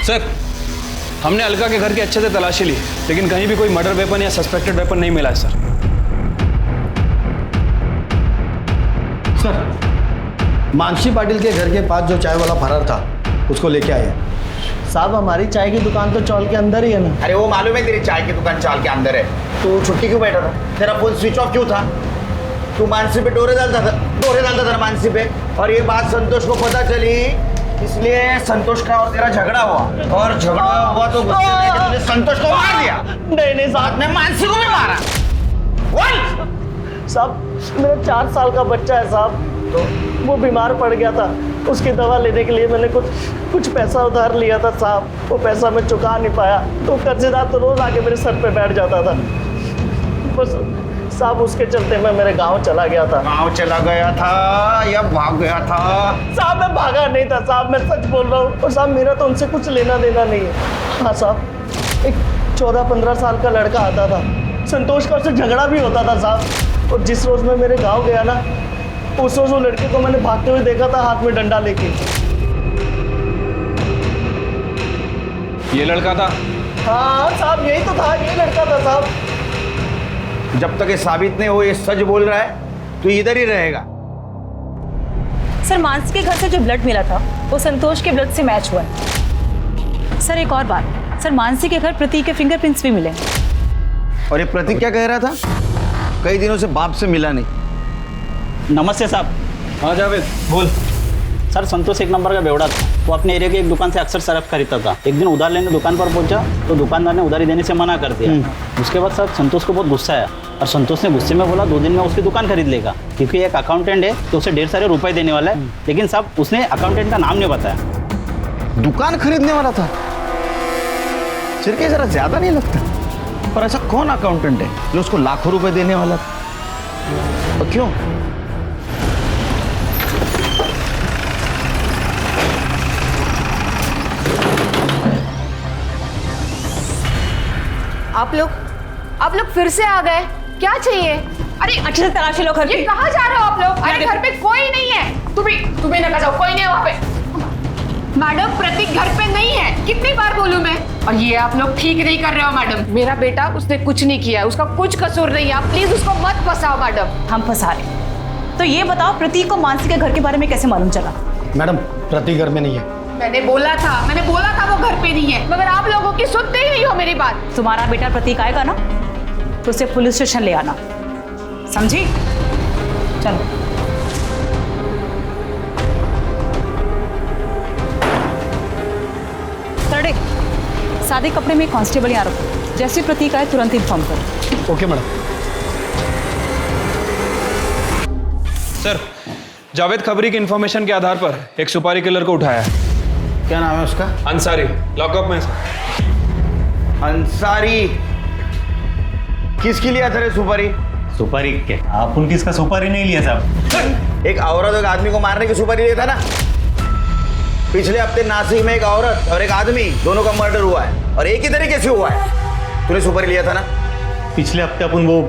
सर हमने अलका के घर की अच्छे से तलाशी ली, लेकिन कहीं भी कोई मर्डर वेपन या सस्पेक्टेड वेपन नहीं मिला है सर। सर मानसी पाटिल के घर के पास जो चाय वाला फरार था उसको लेके आए। साहब हमारी चाय की दुकान तो चौल के अंदर ही है ना। अरे वो मालूम है तेरी चाय की दुकान चाल के अंदर है, तो छुट्टी क्यों बैठा था? तेरा फोन स्विच ऑफ क्यों था? तू मानसी पे डोरे डालता था मानसी पे, और ये बात संतोष को पता चली, इसलिए संतोष का और तेरा झगड़ा हुआ, और झगड़ा हुआ तो गुस्से में तूने संतोष को मार दिया। नहीं साथ में मानसी को भी मारा। साहब मेरा 4 साल का बच्चा है साहब, तो वो बीमार पड़ गया था, उसकी दवा लेने के लिए मैंने कुछ पैसा उधार लिया था साहब, वो पैसा मैं चुका नहीं पाया, तो कर्जेदार तो रोज आके मेरे सर पे बैठ जाता था। बस साहब उसके चलते मैं मेरे गांव चला गया था। गांव चला गया था या भाग गया था? साहब मैं भागा नहीं था साहब, मैं सच बोल रहा हूँ। और साहब मेरा तो उनसे कुछ लेना देना नहीं है। हाँ साहब एक 14-15 साल का लड़का आता था, संतोष का उससे झगड़ा भी होता था साहब, और जिस रोज मैं मेरे गाँव गया ना, उस रोज वो लड़के को मैंने भागते हुए देखा था हाथ में डंडा लेके। ये लड़का था? हाँ साहब यही तो था, ये लड़का था साहब। जब तक ये साबित नहीं हो ये सच बोल रहा है तो इधर ही रहेगा। सर मानसी के घर से जो ब्लड मिला था वो संतोष के ब्लड से मैच हुआ है। सर एक और बात, सर मानसी के घर प्रतीक के फिंगरप्रिंट्स भी मिले। और ये प्रतीक क्या कह रहा था? कई दिनों से बाप से मिला नहीं। नमस्ते साहब। हाँ जावेद बोल। सर संतोष एक नंबर का बेवड़ा था, वो अपने एरिया की एक दुकान से अक्सर सरफ खरीदता था। एक दिन उधार लेने दुकान पर पहुंचा तो दुकानदार ने उधारी देने से मना कर दिया। उसके बाद सर संतोष को बहुत गुस्सा आया, और संतोष ने गुस्से में बोला 2 दिन में उसकी दुकान खरीद लेगा, क्योंकि एक अकाउंटेंट है तो उसे ढेर सारे रुपए देने वाला है। लेकिन साहब उसने अकाउंटेंट का नाम नहीं बताया। दुकान खरीदने वाला था? सिर्फ जरा ज्यादा नहीं लगता? पर ऐसा कौन अकाउंटेंट है जो उसको लाखों रुपए देने वाला था? और क्यों? आप लोग फिर से आ गए, क्या चाहिए? अरे अच्छे से तलाशी लो घर पे। कहाँ जा रहे हो आप लोग? अरे घर पे कोई नहीं है। तुम्हें ना जाओ, कोई नहीं है वहाँ पे। मैडम प्रतीक घर पे नहीं है, कितनी बार बोलूं मैं? और ये आप लोग ठीक नहीं कर रहे हो मैडम। मेरा बेटा उसने कुछ नहीं किया, उसका कुछ कसूर नहीं है, आप प्लीज उसको मत फंसाओ मैडम। हम फंसा रहे। तो ये बताओ प्रतीक को मानसी के घर के बारे में कैसे मालूम चला? मैडम प्रतीक घर में नहीं है। मैंने बोला था वो घर पे नहीं है, मगर आप लोगों की सुनते ही नहीं हो मेरी बात। तुम्हारा बेटा प्रतीक आएगा ना तो उसे पुलिस स्टेशन ले आना, समझी? चलो। थर्डे सादे कपड़े में कांस्टेबल यहाँ रखो, जैसे प्रतीक आए तुरंत इन्फॉर्म करो। Okay madam. सर जावेद खबरी की इंफॉर्मेशन के आधार पर एक सुपारी किलर को उठाया है। क्या नाम है उसका? अंसारी, लॉकअप में। अंसारी किसकी लिया था रे सुपारी? सुपारी क्या? आप उनकी इसका सुपारी नहीं लिया साहब। एक औरत एक आदमी को मारने की सुपारी लिया था ना? पिछले हफ्ते नासिक में एक औरत और एक आदमी दोनों का मर्डर हुआ है, और एक ही तरीके से हुआ है। तूने सुपारी लिया था ना? पिछले हफ्ते अपन वो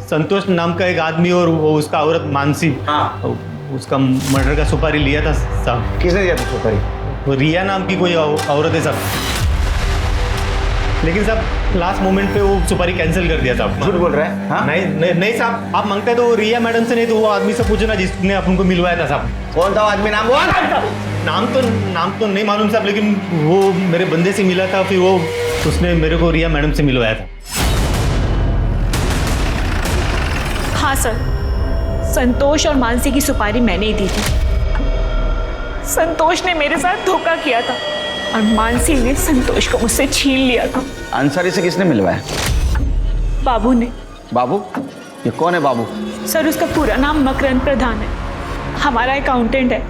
संतोष नाम का एक आदमी और वो उसका औरत मानसी, हाँ उसका मर्डर का सुपारी लिया था साहब। किसने दिया था सुपारी? वो रिया नाम की कोई औरत है साहब, लेकिन साहब लास्ट मोमेंट पे वो सुपारी कैंसिल कर दिया साहब। झूठ बोल रहा है? हाँ? नहीं साहब, आप मांगते तो रिया मैडम से, नहीं तो वो आदमी से पूछना जिसने अपन को मिलवाया था साहब। कौन था वो आदमी? नाम बोल। नाम तो नहीं मालूम साहब, लेकिन वो मेरे बंदे से मिला था, फिर वो उसने मेरे को रिया मैडम से मिलवाया था। हाँ सर, संतोष और मानसी की सुपारी मैंने ही दी थी। संतोष ने मेरे साथ धोखा किया था और मानसी ने संतोष को मुझसे छीन लिया था। अंसारी से किसने मिलवाया? बाबू ने। बाबू? ये कौन है बाबू? सर उसका पूरा नाम मकरंद प्रधान है, हमारा अकाउंटेंट है,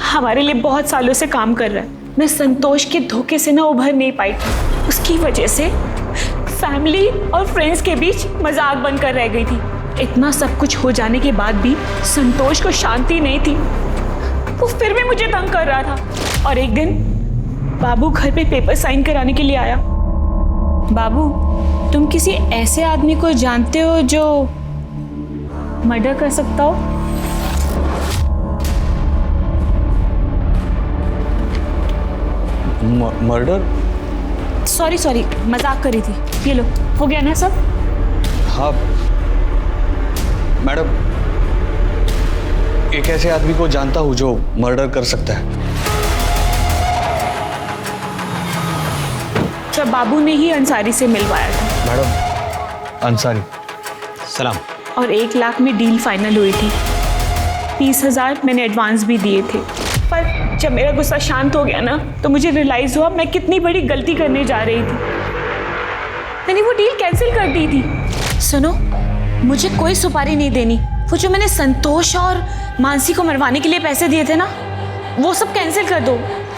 हमारे लिए बहुत सालों से काम कर रहा है। मैं संतोष के धोखे से ना उभर नहीं पाई थी, उसकी वजह से फैमिली और फ्रेंड्स के बीच मजाक बनकर रह गई थी। इतना सब कुछ हो जाने के बाद भी संतोष को शांति नहीं थी, वो फिर भी मुझे तंग कर रहा था। और एक दिन बाबू घर पे पेपर साइन कराने के लिए आया। बाबू, तुम किसी ऐसे आदमी को जानते हो जो मर्डर कर सकता हो? मर्डर? सॉरी, मजाक करी थी। ये लो, हो गया ना सब? हाँ मैडम, एक ऐसे आदमी को जानता हूँ जो मर्डर कर सकता है। जब बाबू ने ही अंसारी से मिलवाया था। मैडम, अंसारी। सलाम। और 1 लाख में डील फाइनल हुई थी। 20,000 मैंने एडवांस भी दिए थे। पर जब मेरा गुस्सा शांत हो गया ना, तो मुझे रियलाइज हुआ मैं कितनी बड़ी गलती करने जा रही थी। मैंने वो डील कैंसिल कर दी थी। सुनो, मुझे कोई सुपारी नहीं देनी। वो जो मैंने संतोष और मानसी को मरवाने के लिए पैसे दिए थे ना, वो सब कैंसिल कर दो।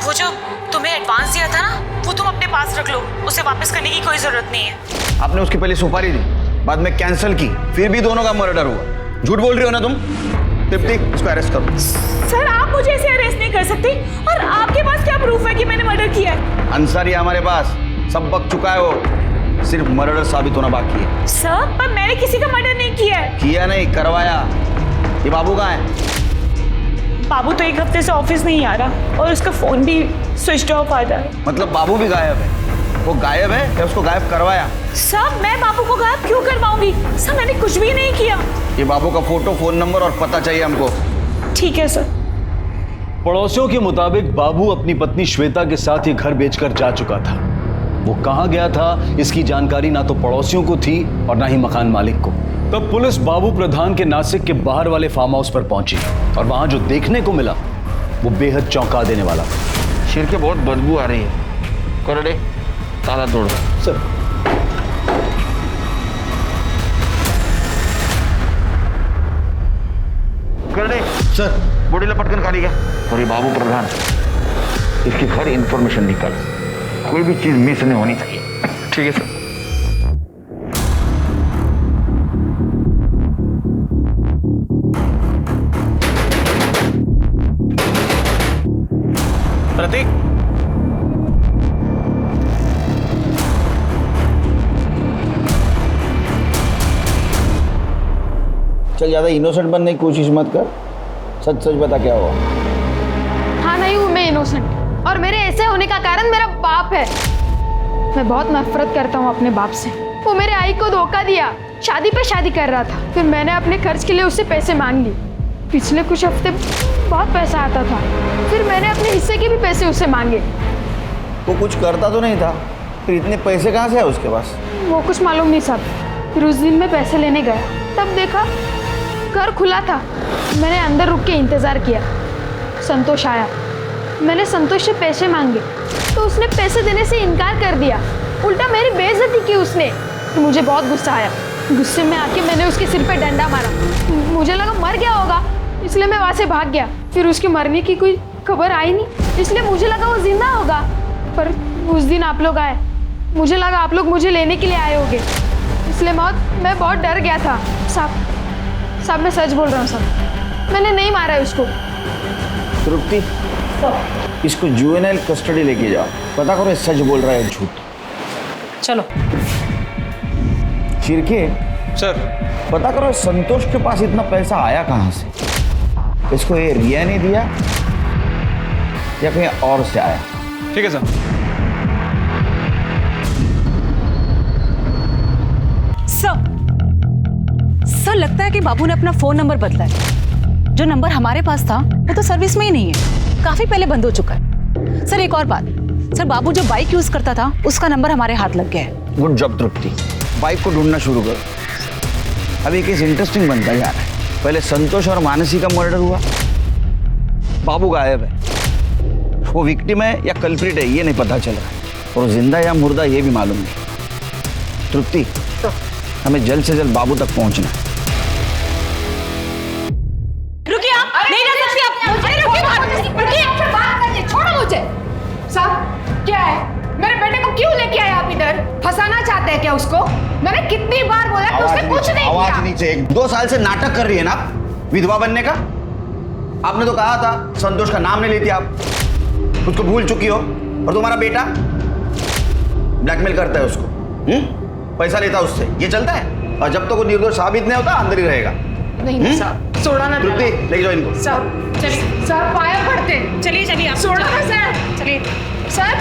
वो जो तुम्हें एडवांस दिया था ना, वो तुम अपने पास रख लो, उसे वापस करने की कोई जरूरत नहीं है। आपने उसकी पहले सुपारी दी, बाद में कैंसिल की, फिर भी दोनों का मर्डर हुआ। झूठ बोल रही हो ना तुम? दीप्ति, इसको अरेस्ट करो। सर, आप मुझे ऐसे अरेस्ट नहीं कर सकते। और आपके पास क्या प्रूफ है कि मैंने मर्डर किया है? अंसारी हमारे पास सब बक चुका है, वो सिर्फ मर्डर साबित होना बाकी है। सर, पर मैंने किसी का मर्डर नहीं किया है। किया नहीं, करवाया। ये बाबू कहाँ है? बाबू तो 1 हफ्ते से ऑफिस नहीं आ रहा और उसका फोन भी स्विच ऑफ आ रहा है। मतलब बाबू भी गायब है? वो गायब है या उसको गायब करवाया? सर, मैं बाबू को गायब क्यों करवाऊंगी? सर, मैंने कुछ भी नहीं किया। ये बाबू का फोटो, फोन नंबर और पता चाहिए हमको। ठीक है सर। पड़ोसियों के मुताबिक बाबू अपनी पत्नी श्वेता के साथ ये घर बेचकर जा चुका था। वो कहां गया था, इसकी जानकारी ना तो पड़ोसियों को थी और ना ही मकान मालिक को। तब पुलिस बाबू प्रधान के नासिक के बाहर वाले फार्म हाउस पर पहुंची और वहां जो देखने को मिला वो बेहद चौंका देने वाला था। शिर के बहुत बदबू आ रही है। करो रे, ताला तोड़। सर। कर दे सर। बॉडी लपटकन खाली क्या? और ये बाबू प्रधान, इसके घर इंफॉर्मेशन निकल, कोई भी चीज मिस नहीं होनी चाहिए। ठीक है सर। प्रतीक, चल ज्यादा इनोसेंट बनने की कोशिश मत कर, सच सच बता क्या हुआ। हाँ नहीं हूँ मैं इनोसेंट, और मेरे ऐसे होने का कारण मेरा बाप है। मैं बहुत नफरत करता हूँ अपने बाप से। वो मेरे आई को धोखा दिया, शादी पे शादी कर रहा था, फिर मैंने अपने खर्च के लिए उससे पैसे मांग लिए। पिछले कुछ हफ्ते बहुत पैसा आता था, फिर मैंने अपने हिस्से के भी पैसे उससे मांगे। वो कुछ करता तो नहीं था, फिर इतने पैसे कहाँ से आए उसके पास? वो कुछ मालूम नहीं साहब। फिर उस दिन मैं पैसे लेने गया, तब देखा घर खुला था। मैंने अंदर रुक के इंतज़ार किया, संतोष आया। मैंने संतोष से पैसे मांगे तो उसने पैसे देने से इनकार कर दिया, उल्टा मेरी बेइज्जती की उसने। तो मुझे बहुत गुस्सा आया। गुस्से में आके मैंने उसके सिर पे डंडा मारा। मुझे लगा मर गया होगा, इसलिए मैं वहाँ से भाग गया। फिर उसके मरने की कोई खबर आई नहीं, इसलिए मुझे लगा वो जिंदा होगा। पर उस दिन आप लोग आए, मुझे लगा आप लोग मुझे लेने के लिए आए होंगे, इसलिए मैं बहुत डर गया था। साहब मैं सच बोल रहा हूँ साहब, मैंने नहीं मारा है उसको। तृप्ति, इसको जुवेनाइल कस्टडी लेके जाओ, पता करो सच बोल रहा है झूठ। चलो। चिरके सर, पता करो संतोष के पास इतना पैसा आया कहाँ से? इसको ये रिया ने दिया या कहीं और से आया? ठीक है सर। सर लगता है कि बाबू ने अपना फोन नंबर बदला है। जो नंबर हमारे पास था वो तो सर्विस में ही नहीं है। काफी पहले बंद हो चुका है। सर एक और बात, सर बाबू जो बाइक यूज करता था उसका नंबर हमारे हाथ लग गया है। गुड जॉब तृप्ति, बाइक को ढूंढना शुरू करो। अभी केस इंटरेस्टिंग बनता जा रहा है। पहले संतोष और मानसी का मर्डर हुआ, बाबू गायब है। वो विक्टिम है या कल्प्रिट है ये नहीं पता चल रहा, और जिंदा या मुर्दा ये भी मालूम नहीं। तृप्ति, हमें जल्द से जल्द बाबू तक पहुंचना है। रुकिए आप, नहीं रह सकती आप। अरे रुकिए, आपसे बात करनी है, छोड़ो मुझे। साहब क्या है, मेरे बेटे को क्यों लेके आए आप इधर? फंसाना चाहते हैं क्या उसको? मैंने कितनी बार बोला कि उसने कुछ नहीं किया। आवाज नीचे। 2 साल से नाटक कर रही है ना विधवा बनने का। आपने तो कहा था संतोष का नाम नहीं लेती आप, उसको भूल चुकी हो। और तुम्हारा बेटा ब्लैकमेल करता है उसको, पैसा लेता है उससे, ये चलता है। और जब तक वो निर्दोष साबित नहीं होता अंदर ही रहेगा। नहीं साहब, छोड़ा ना। तृप्ति, ले जाओ इनको। साहब चलिए, साहब पाया पड़ते। चलिए चलिए आप, छोड़ो ना सर। चलिए सर।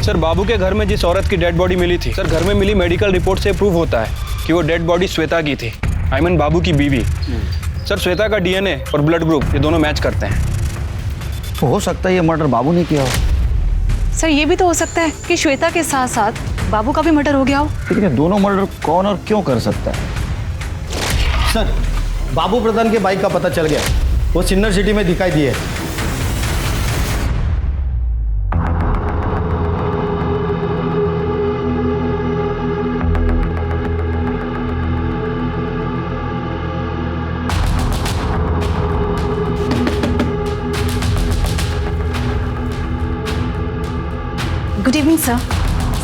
सर बाबू के घर में जिस औरत की डेड बॉडी मिली थी, सर घर में मिली मेडिकल रिपोर्ट से प्रूव होता है कि वो डेड बॉडी श्वेता की थी, आई मीन बाबू की बीवी। सर श्वेता का डीएनए और ब्लड ग्रुप ये दोनों मैच करते हैं। तो हो सकता है ये मर्डर बाबू ने किया हो। सर ये भी तो हो सकता है कि श्वेता के साथ साथ बाबू का भी मर्डर हो गया हो। लेकिन ये दोनों मर्डर कौन और क्यों कर सकता है? सर बाबू प्रधान के बाइक का पता चल गया, वो सिन्नर सिटी में दिखाई दिए। Good evening sir.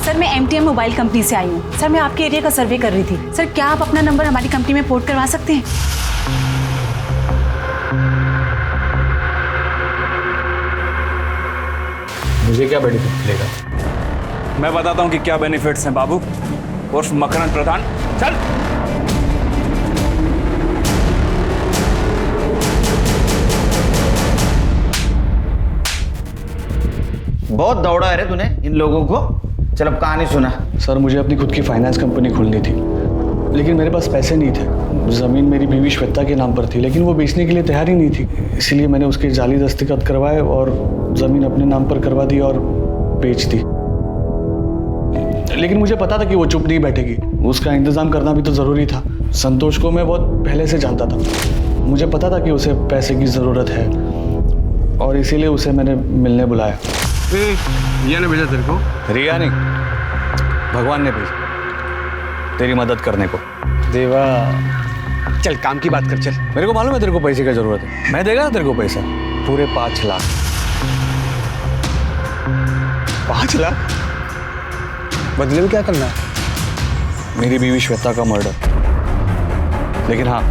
सर मैं MTM मोबाइल कंपनी से आई हूँ। सर मैं आपके एरिया का सर्वे कर रही थी। सर क्या आप अपना नंबर हमारी कंपनी में पोर्ट करवा सकते हैं? मुझे क्या बेनिफिट मिलेगा? मैं बताता हूँ कि क्या बेनिफिट्स हैं बाबू उर्फ मकरंद प्रधान। चल। बहुत दौड़ा है रे तूने इन लोगों को। चल अब कहानी सुना। सर मुझे अपनी खुद की फाइनेंस कंपनी खोलनी थी, लेकिन मेरे पास पैसे नहीं थे। ज़मीन मेरी बीवी श्वेता के नाम पर थी, लेकिन वो बेचने के लिए तैयार ही नहीं थी। इसलिए मैंने उसके जाली दस्तखत करवाए और ज़मीन अपने नाम पर करवा दी और बेच दी। लेकिन मुझे पता था कि वो चुप नहीं बैठेगी, उसका इंतज़ाम करना भी तो ज़रूरी था। संतोष को मैं बहुत पहले से जानता था, मुझे पता था कि उसे पैसे की ज़रूरत है और इसीलिए उसे मैंने मिलने बुलाया। रिया ने भेजा तेरे को? रिया नहीं, भगवान ने भेजा तेरी मदद करने को। देवा चल काम की बात कर चल। मेरे को मालूम है तेरे को पैसे की जरूरत है, मैं देगा ना तेरे को पैसा, पूरे 5 लाख। 5 लाख? बदले में क्या करना है? मेरी बीवी श्वेता का मर्डर। लेकिन हाँ,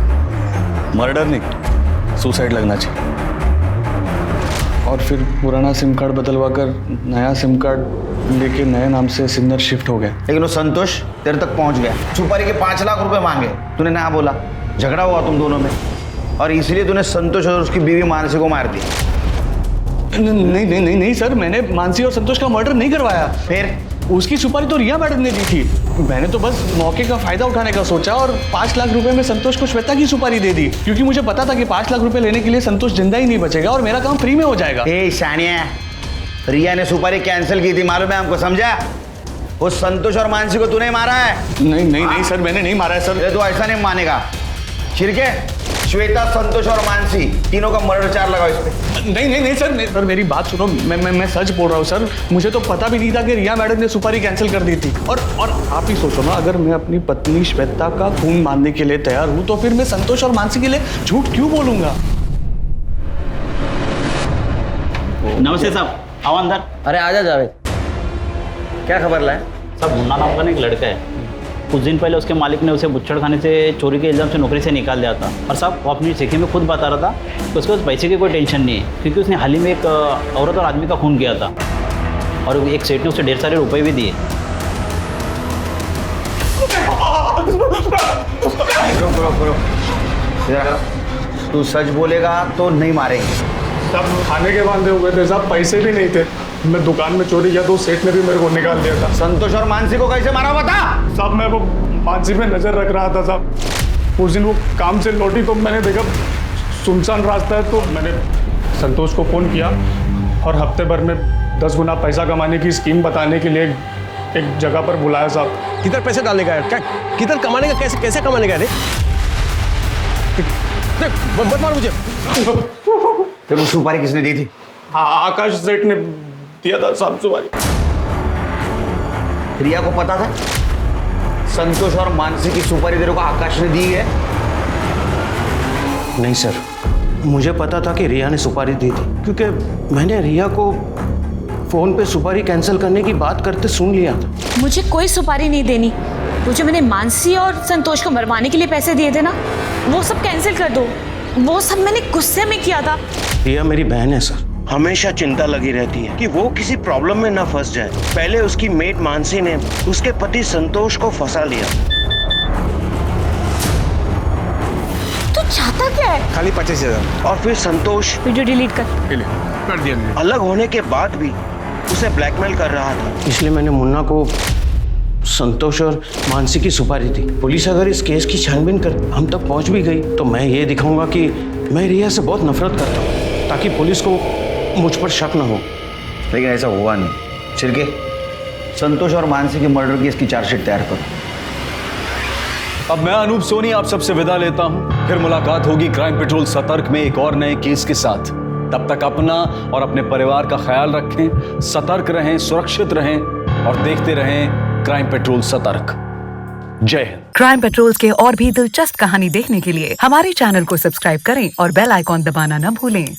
मर्डर नहीं, सुसाइड लगना चाहिए। और फिर पुराना सिम कार्ड बदलवा कर नया सिम कार्ड लेके नए नाम से सिन्नर शिफ्ट हो गया। लेकिन वो संतोष तेरे तक पहुंच गया, सुपारी के 5 लाख रुपए मांगे, तूने ना बोला, झगड़ा हुआ तुम दोनों में, और इसलिए तूने संतोष और उसकी बीवी मानसी को मार दिया। नहीं नहीं नहीं नहीं सर, मैंने मानसी और संतोष का मर्डर नहीं करवाया। फिर उसकी सुपारी तो रिया मैडम ने दी थी, मैंने तो बस मौके का फायदा उठाने का सोचा और 5 लाख रुपए में संतोष को श्वेता की सुपारी दे दी, क्योंकि मुझे पता था कि 5 लाख रुपए लेने के लिए संतोष जिंदा ही नहीं बचेगा और मेरा काम फ्री में हो जाएगा। ए शानिया, रिया ने सुपारी कैंसिल की थी, मालूम है हमको, समझा? वो संतोष और मानसी को तूने मारा है। नहीं नहीं नहीं सर, मैंने नहीं मारा है सर। तो ऐसा नहीं मानेगा। छिड़के, श्वेता, संतोष और मानसी तीनों का मर्डर चार्ज लगाओ इस पे। नहीं नहीं नहीं सर, मेरी बात सुनो, मैं सच बोल रहा हूँ सर। मुझे तो पता भी नहीं था कि रिया मैडम ने सुपारी कैंसिल कर दी थी। और आप ही सोचो ना, अगर मैं अपनी पत्नी श्वेता का खून मानने के लिए तैयार हूँ तो फिर मैं संतोष और मानसी के लिए झूठ क्यों बोलूंगा? नमस्ते साहब, आओ अंदर। अरे आजा जावेद, क्या खबर लाए? साहब मुन्ना नाम का एक लड़का है, कुछ दिन पहले उसके मालिक ने उसे बुच्छड़ खाने से चोरी के इल्ज़ाम से नौकरी से निकाल दिया था। और साहब वो अपनी चिट्ठी में खुद बता रहा था कि उसके पास पैसे की कोई टेंशन नहीं है, क्योंकि उसने हाल ही में एक औरत और आदमी का खून किया था और एक सेठ ने उसे ढेर सारे रुपए भी दिए। तू सच बोलेगा तो नहीं मारेंगे। सब खाने के बांधे हुए थे साहब, पैसे भी नहीं थे। मैं दुकान में चोरी किया तो सेठ ने भी मेरे को निकाल दिया था। संतोष और मानसी को कैसे मारा बता? साहब मैं वो मानसी पे नजर रख रहा था साहब। उस दिन वो काम से लौटी तो मैंने देखा सुनसान रास्ता है, तो मैंने संतोष को फ़ोन किया और हफ्ते भर में 10 गुना पैसा कमाने की स्कीम बताने के लिए एक जगह पर बुलाया साहब। किधर पैसे डालने का है? क्या किधर कमाने का? कैसे कैसे कमाने का है? मत मार मुझे। फिर वो सुपारी किसने दी थी? आकाश सेठ ने दिया था साहब सुपारी। रिया को पता था संतोष और मानसी की सुपारी तेरे को आकाश ने दी है? नहीं सर, मुझे पता था कि रिया ने सुपारी दी थी, क्योंकि मैंने रिया को फोन पे सुपारी कैंसिल करने की बात करते सुन लिया था। मुझे कोई सुपारी नहीं देनी। वो जो मैंने मानसी और संतोष को मरवाने के लिए पैसे दिए थे ना, वो सब कैंसिल कर दो। वो सब मैंने गुस्से में किया था। रिया मेरी बहन है सर, हमेशा चिंता लगी रहती है कि वो किसी प्रॉब्लम में ना फंस जाए। पहले उसकी मेट मानसी ने उसके पति संतोष को फंसा लिया। तू चाहता क्या है? खाली 25,000। और फिर संतोष वीडियो डिलीट कर दिया। अलग होने के बाद भी उसे ब्लैकमेल कर रहा था, इसलिए मैंने मुन्ना को संतोष और मानसी की सुपारी दी। पुलिस अगर इस केस की छानबीन कर हम तक पहुंच भी गई तो मैं ये दिखाऊंगा कि मैं रिया से बहुत नफरत करता हूँ, ताकि पुलिस को मुझ पर शक न हो। लेकिन ऐसा हुआ नहीं। छिड़के, संतोष और मानसी के मर्डर की इसकी चार्जशीट तैयार करो। अब मैं अनूप सोनी आप सबसे विदा लेता हूं। फिर मुलाकात होगी क्राइम पेट्रोल सतर्क में एक और नए केस के साथ। तब तक अपना और अपने परिवार का ख्याल रखें, सतर्क रहें, सुरक्षित रहें और देखते रहें क्राइम पेट्रोल सतर्क। जय हिंद। क्राइम पेट्रोल के और भी दिलचस्प कहानी देखने के लिए हमारे चैनल को सब्सक्राइब करें और बेल आइकॉन दबाना न भूलें।